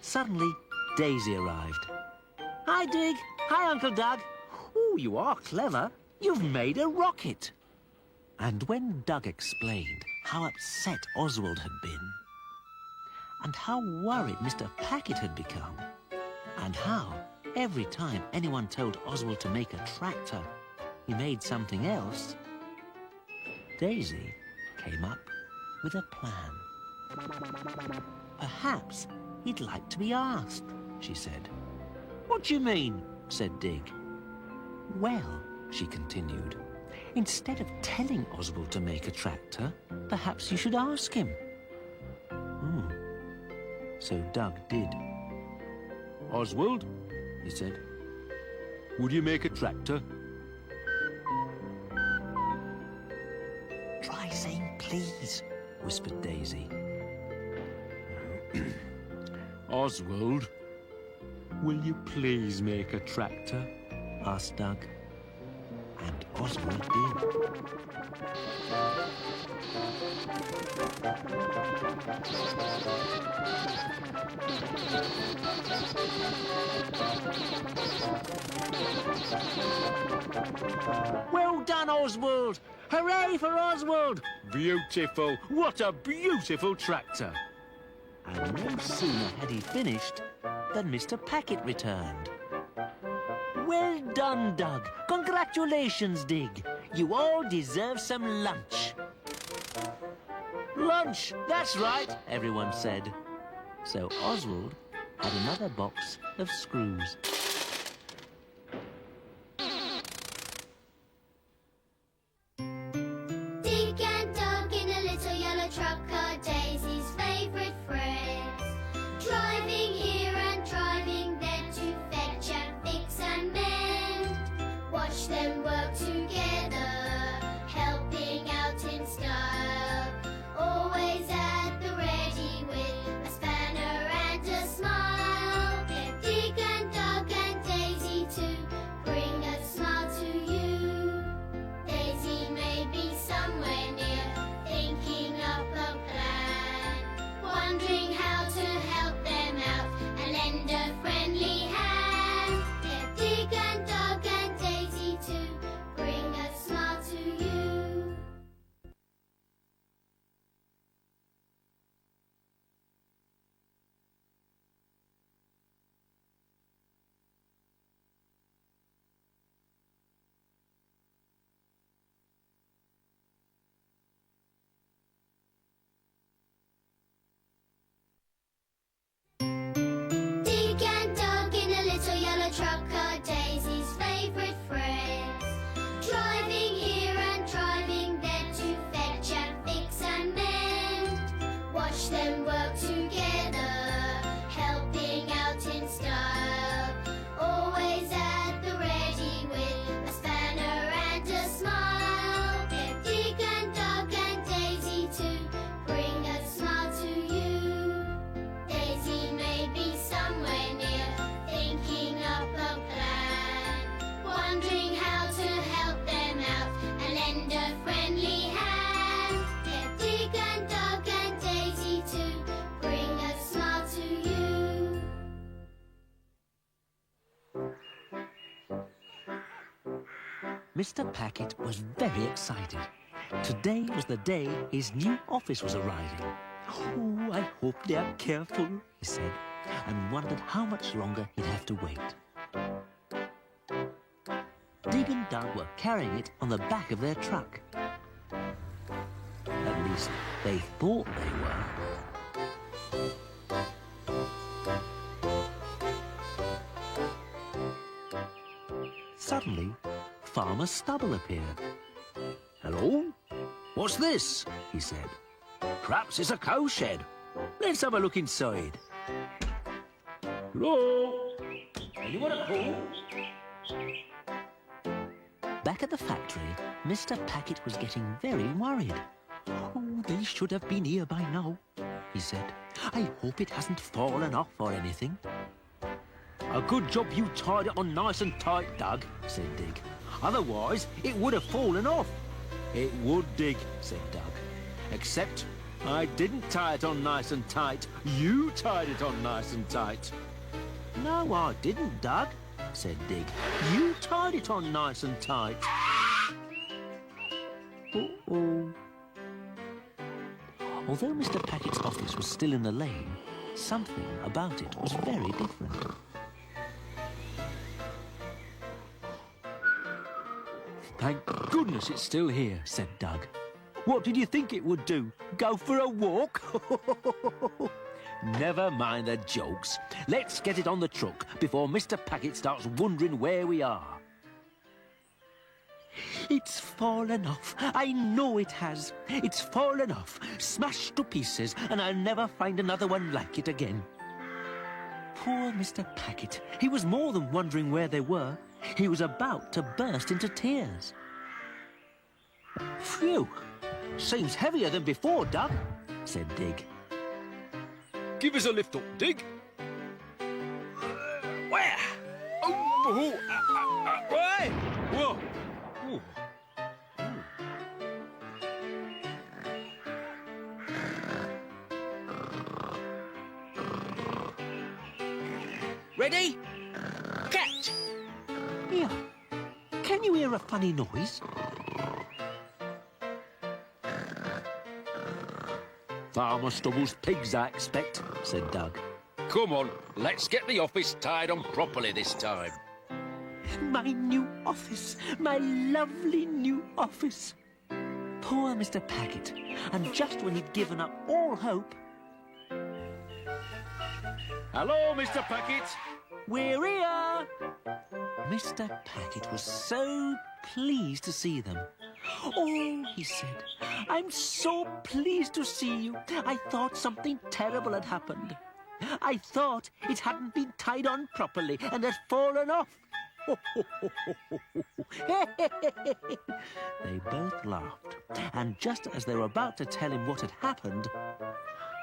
Suddenly, Daisy arrived. Hi, Dig. Hi, Uncle Doug. Oh, you are clever. You've made a rocket. And when Doug explained how upset Oswald had been, and how worried Mr. Packet had become, and how every time anyone told Oswald to make a tractor, he made something else, Daisy came up with a plan. Perhaps he'd like to be asked, she said. What do you mean? Said Dig. Well, she continued, instead of telling Oswald to make a tractor, perhaps you should ask him. So Doug did. Oswald, He said, would you make a tractor? try saying please, whispered Daisy. Oswald, will you please make a tractor? Asked Doug. And Oswald did. Well done, Oswald! Hooray for Oswald! Beautiful! What a beautiful tractor! And no sooner had he finished than Mr. Packet returned. Well done, Doug. Congratulations, Dig. You all deserve some lunch. Lunch, that's right, Everyone said. So Oswald had another box of screws. Mr. Packet was very excited. Today was the day his new office was arriving. Oh, I hope they are careful, he said, and wondered how much longer he'd have to wait. Dig and Dug were carrying it on the back of their truck. At least, they thought they were. Suddenly, Farmer Stubble appeared. "Hello? What's this?" he said. "Perhaps it's a cowshed. Let's have a look inside." "Hello? Anyone at home?" Back at the factory, Mr. Packet was getting very worried. "Oh, they should have been here by now," he said. "I hope it hasn't fallen off or anything." "A good job you tied it on nice and tight, Dug," said Dig. "Otherwise, it would have fallen off." "It would, Dig," said Dug. "Except I didn't tie it on nice and tight. You tied it on nice and tight." "No, I didn't, Dug," said Dig. "You tied it on nice and tight." Uh-oh. Although Mr. Packet's office was still in the lane, something about it was very different. "Thank goodness it's still here," said Dug. "What did you think it would do? Go for a walk?" "Never mind the jokes. Let's get it on the truck before Mr. Packet starts wondering where we are." "It's fallen off. I know it has. It's fallen off, smashed to pieces, and I'll never find another one like it again." Poor Mr. Packet. He was more than wondering where they were. He was about to burst into tears. "Phew! Seems heavier than before, Dug," said Dig. Give us a lift up, Dig. Where? Where? Whoa. Ooh. Ready? Catch! Here. Can you hear a funny noise? "Farmer Stubble's pigs, I expect," said Dug. Come on, let's get the office tied on properly this time. My new office, my lovely new office. Poor Mr. Packet. And just when he'd given up all hope... Hello, Mr. Packet. "We're here!" Mr. Packet was so pleased to see them. "Oh," he said, "I'm so pleased to see you. I thought something terrible had happened. I thought it hadn't been tied on properly and had fallen off." They both laughed, and just as they were about to tell him what had happened,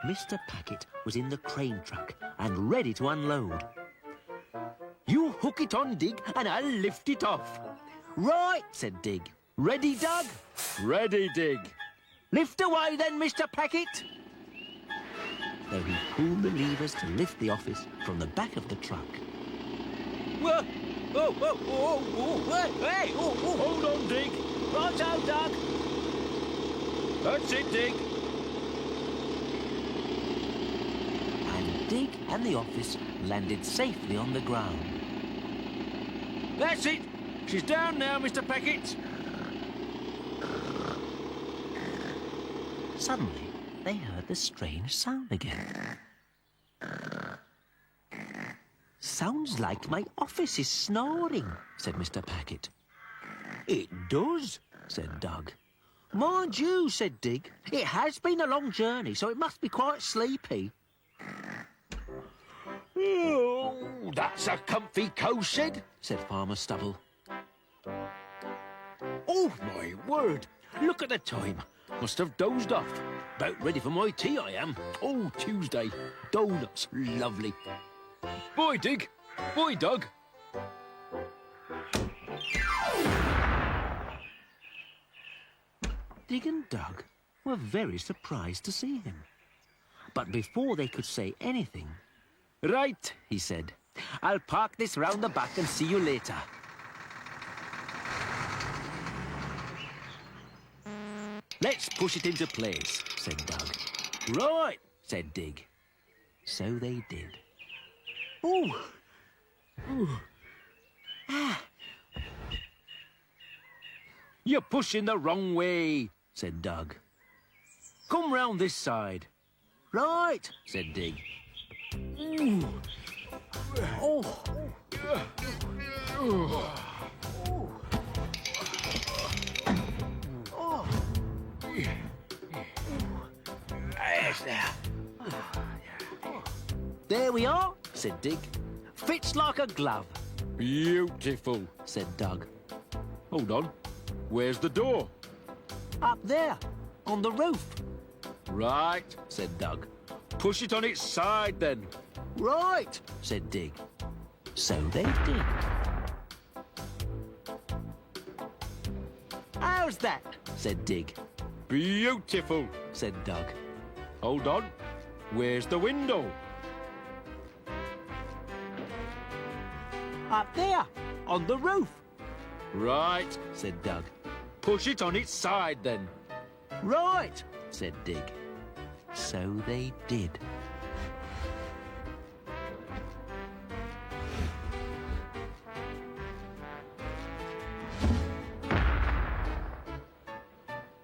Mr. Packet was in the crane truck and ready to unload. "You hook it on, Dig, and I'll lift it off." "Right," said Dig. "Ready, Dug?" Ready, Dig. "Lift away then, Mr. Packet." Though he pulled the levers to lift the office from the back of the truck. Whoa! Oh, oh, oh, oh, hey, oh, oh. Hold on, Dig. "Righto, Dug." That's it, Dig. And Dig and the office landed safely on the ground. That's it. She's down now, Mr. Packet. Suddenly, they heard the strange sound again. "Sounds like my office is snoring," said Mr. Packet. "It does," said Dug. "Mind you," said Dig, "it has been a long journey, so it must be quite sleepy." Oh, that's a comfy cowshed, said Farmer Stubble. Oh, my word. Look at the time. Must have dozed off. About ready for my tea, I am. Oh, Tuesday. Donuts. Lovely. Bye, Dig. Bye, Dug. Dig and Dug were very surprised to see him. But before they could say anything... Right, he said. "I'll park this round the back and see you later." Let's push it into place, said Doug. Right, said Dig. So they did. Ooh. Ooh. Ah. You're pushing the wrong way, said Doug. Come round this side. Right, said Dig. Ooh. Oh. There we are, said Dig. Fits like a glove, Beautiful. said Doug. Hold on. Where's the door? Up there, on the roof, Right. said Doug. Push it on its side then. Right, said Dig. So they did. How's that? Said Dig. Beautiful. Said Doug. Hold on. Where's the window? Up there, on the roof, Right. said Doug. Push it on its side then. Right, said Dig. So they did.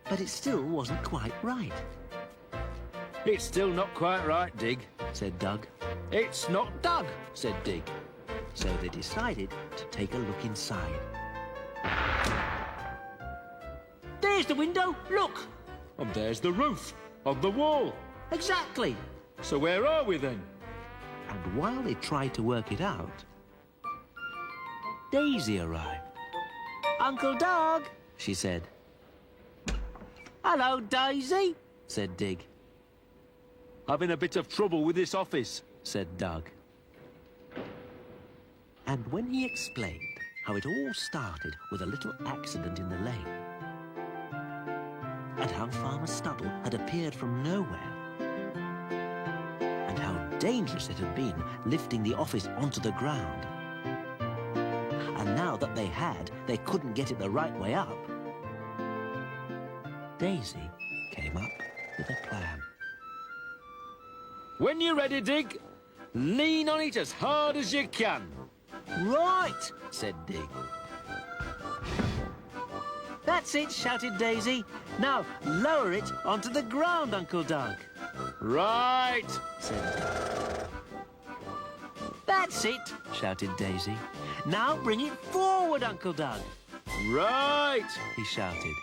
But it still wasn't quite right, It's still not quite right, Dig. said Doug. It's not Doug, said Dig. So they decided to take a look inside. There's the window, look! And there's the roof on the wall. Exactly! So where are we then? And while they tried to work it out, Daisy arrived. Uncle Doug, she said. Hello, Daisy, said Dig. Having a bit of trouble with this office. Said Doug. And when he explained how it all started with a little accident in the lane, and how Farmer Stubble had appeared from nowhere, and how dangerous it had been lifting the office onto the ground, and now that they couldn't get it the right way up, Daisy came up with a plan. When you're ready, Dig, lean on it as hard as you can. Right, said Dig. That's it, shouted Daisy. Now lower it onto the ground, Uncle Doug. Right. Said Doug. That's it, shouted Daisy. Now bring it forward, Uncle Doug. Right. He shouted.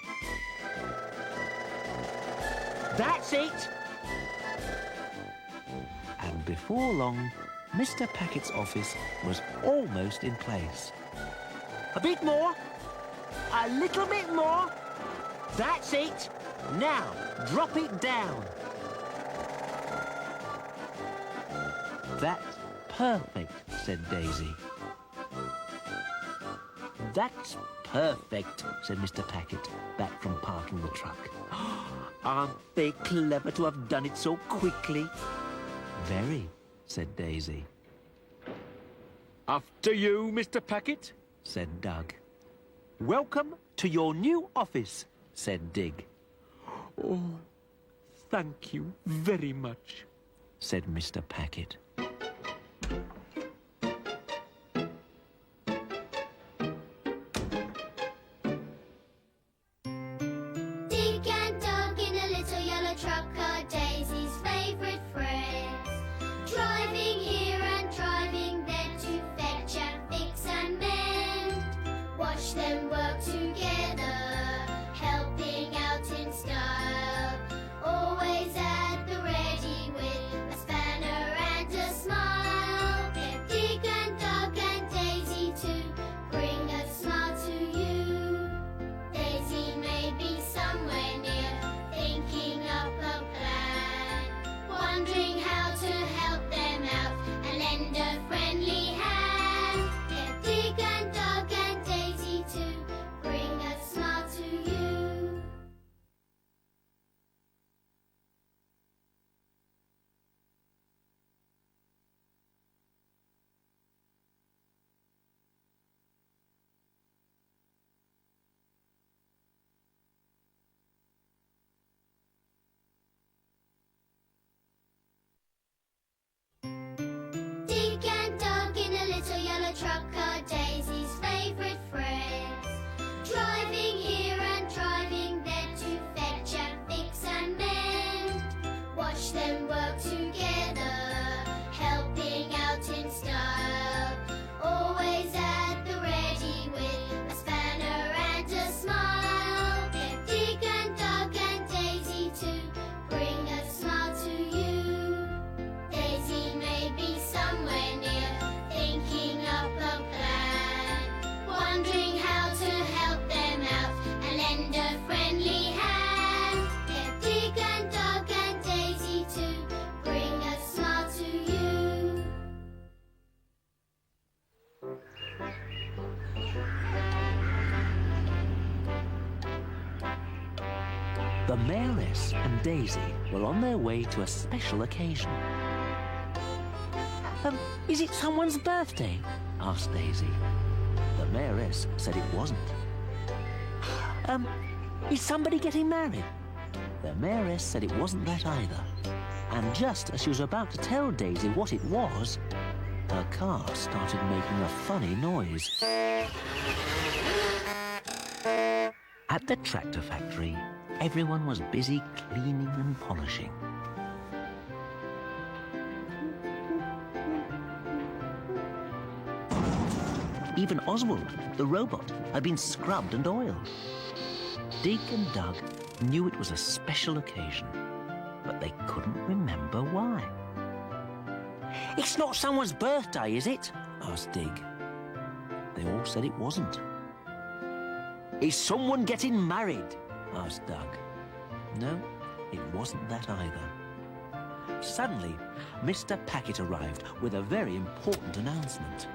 That's it. And before long, Mr. Packet's office was almost in place. A bit more. A little bit more. That's it. Now, drop it down. That's perfect, said Daisy. That's perfect, said Mr. Packet, back from parking the truck. Aren't they clever to have done it so quickly? Very, said Daisy. After you, Mr. Packet. Said Doug. Welcome to your new office, said Dig. Oh, thank you very much. Said Mr. Packet. Dig and Dog in a little yellow truck are Daisy's favourite friends. Driving here and driving there to fetch and fix and mend. Watch them work together, helping out in style. Always at the ready with a spanner and a smile. The Mayoress and Daisy were on their way to a special occasion. Is it someone's birthday? Asked Daisy. The Mayoress said it wasn't. Is somebody getting married? The Mayoress said it wasn't that either. And just as she was about to tell Daisy what it was, her car started making a funny noise. At the tractor factory, everyone was busy cleaning and polishing. Even Oswald, the robot, had been scrubbed and oiled. Dig and Dug knew it was a special occasion, but they couldn't remember why. It's not someone's birthday, is it? Asked Dig. They all said it wasn't. Is someone getting married? Asked Dug. No, it wasn't that either. Suddenly, Mr. Packet arrived with a very important announcement.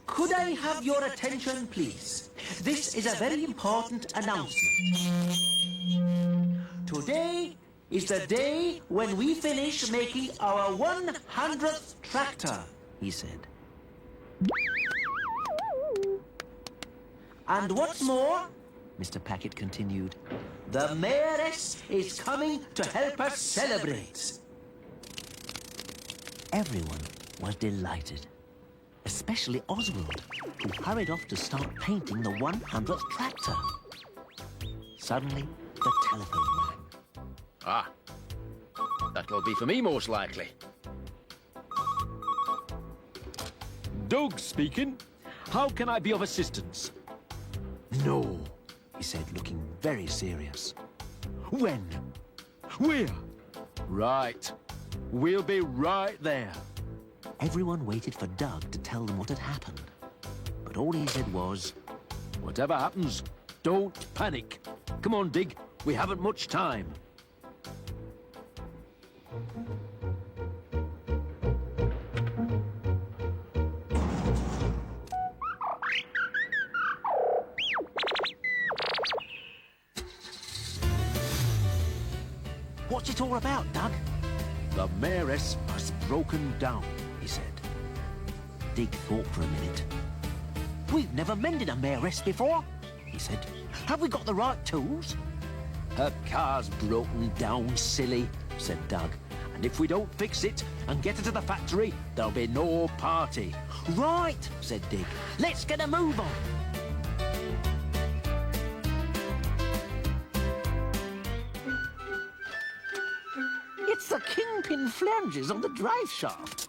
Could I have your attention, please? This is a very important announcement. Today is the day when we finish making our 100th tractor, he said. And what's more, Mr. Packet continued, the Mayoress is coming to help us celebrate. Everyone was delighted, especially Oswald, who hurried off to start painting the 100th tractor. Suddenly, the telephone rang. Ah, that'll be for me most likely. Doug speaking. How can I be of assistance? No, he said, looking very serious. When? Where? Right. We'll be right there. Everyone waited for Doug to tell them what had happened. But all he said was, Whatever happens, don't panic. Come on, Dig. We haven't much time. What's it all about, Doug? The Mayoress has broken down, he said. Dig thought for a minute. We've never mended a Mayoress before, he said. Have we got the right tools? Her car's broken down, silly, said Doug. And if we don't fix it and get her to the factory, there'll be no party. Right, said Dig. Let's get a move on. It's the kingpin flanges on the drive shaft.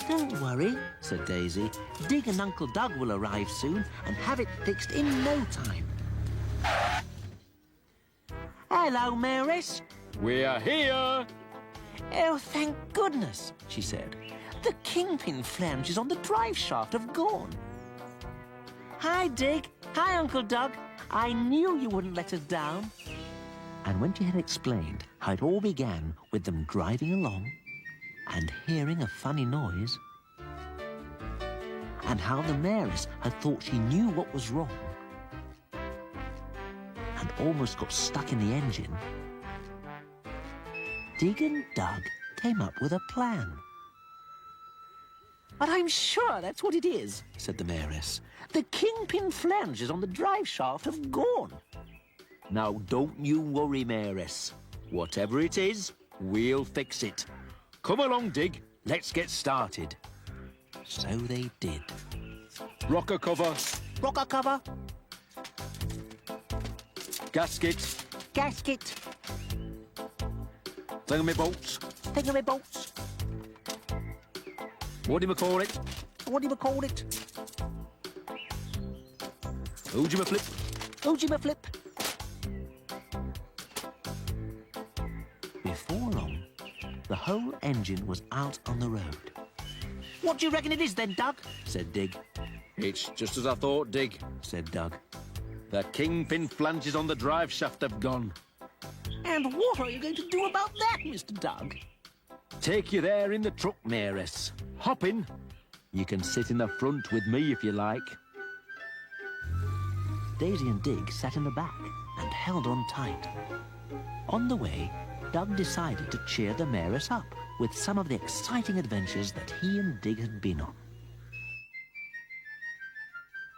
Don't worry, said Daisy. Dig and Uncle Doug will arrive soon and have it fixed in no time. Hello, Mayoress. We're here. Oh, thank goodness, she said. The kingpin flanges on the drive shaft have gone. Hi, Dig. Hi, Uncle Doug. I knew you wouldn't let us down. And when she had explained how it all began with them driving along and hearing a funny noise, and how the Mayoress had thought she knew what was wrong and almost got stuck in the engine, Dig and Doug came up with a plan. But I'm sure that's what it is, said the Mayoress. The kingpin flanges on the drive shaft have gone. Now, don't you worry, Mayoress. Whatever it is, we'll fix it. Come along, Dig. Let's get started. So they did. Rocker cover. Rocker cover. Gasket. Gasket. Thingamy-bolts. Thingamy-bolts. What do you call it? What do you call it? Oojima-flip. Oojima-flip. Before long, the whole engine was out on the road. What do you reckon it is then, Doug? Said Dig. It's just as I thought, Dig, said Doug. The kingpin flanges on the drive shaft have gone. And what are you going to do about that, Mr. Doug? Take you there in the truck, Mayoress. Hop in. You can sit in the front with me if you like. Daisy and Dig sat in the back and held on tight. On the way, Doug decided to cheer the mayoress up with some of the exciting adventures that he and Dig had been on.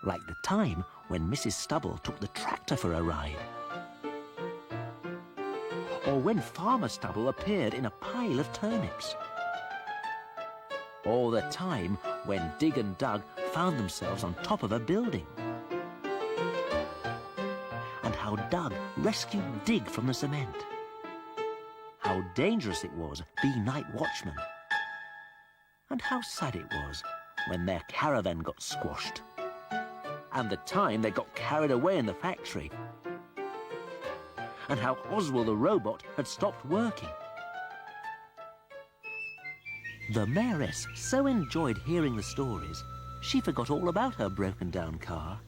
Like the time when Mrs. Stubble took the tractor for a ride. Or when Farmer Stubble appeared in a pile of turnips. Or the time when Dig and Doug found themselves on top of a building. And how Doug rescued Dig from the cement. How dangerous it was being night watchman. And how sad it was when their caravan got squashed. And the time they got carried away in the factory. And how Oswald the robot had stopped working. The mayoress so enjoyed hearing the stories, she forgot all about her broken-down car.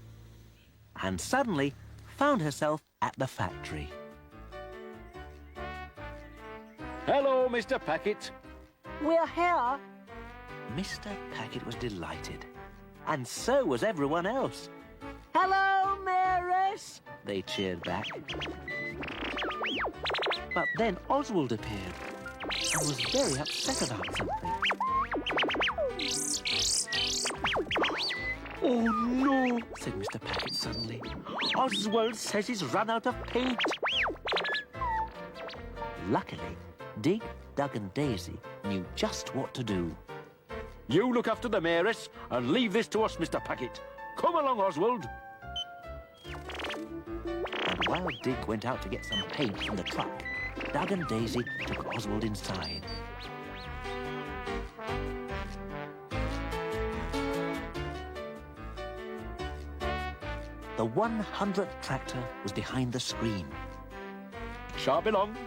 And suddenly found herself at the factory. Hello, Mr. Packet. We're here. Mr. Packet was delighted. And so was everyone else. Hello, mayoress, they cheered back. But then Oswald appeared and was very upset about something. Oh no, said Mr. Packet suddenly. Oswald says he's run out of paint. Luckily, Dig, Doug and Daisy knew just what to do. You look after the mayoress and leave this to us, Mr. Packet. Come along, Oswald. And while Dig went out to get some paint from the truck, Doug and Daisy took Oswald inside. The 100th tractor was behind the screen. Sharp along.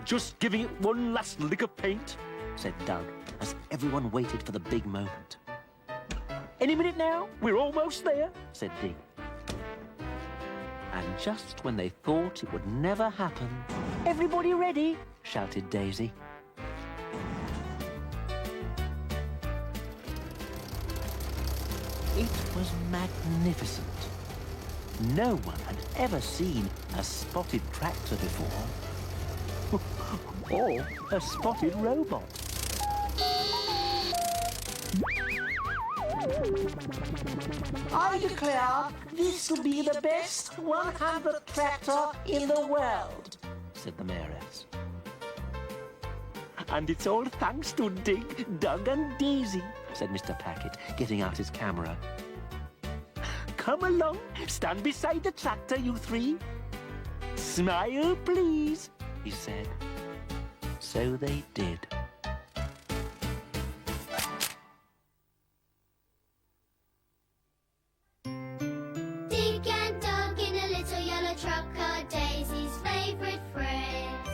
Just giving it one last lick of paint, said Doug, as everyone waited for the big moment. Any minute now, we're almost there, said Dig. And just when they thought it would never happen, everybody ready, shouted Daisy. It was magnificent. No one had ever seen a spotted tractor before. Or a spotted robot. I declare this will be the best 100th tractor in the world, said the mayoress. And it's all thanks to Dig, Doug and Daisy, said Mr. Packet, getting out his camera. Come along, stand beside the tractor, you three. Smile, please, he said. So they did. Dig and Doug in a little yellow truck are Daisy's favourite friends.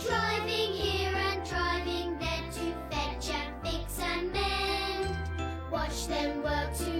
Driving here and driving there to fetch and fix and mend. Watch them work together.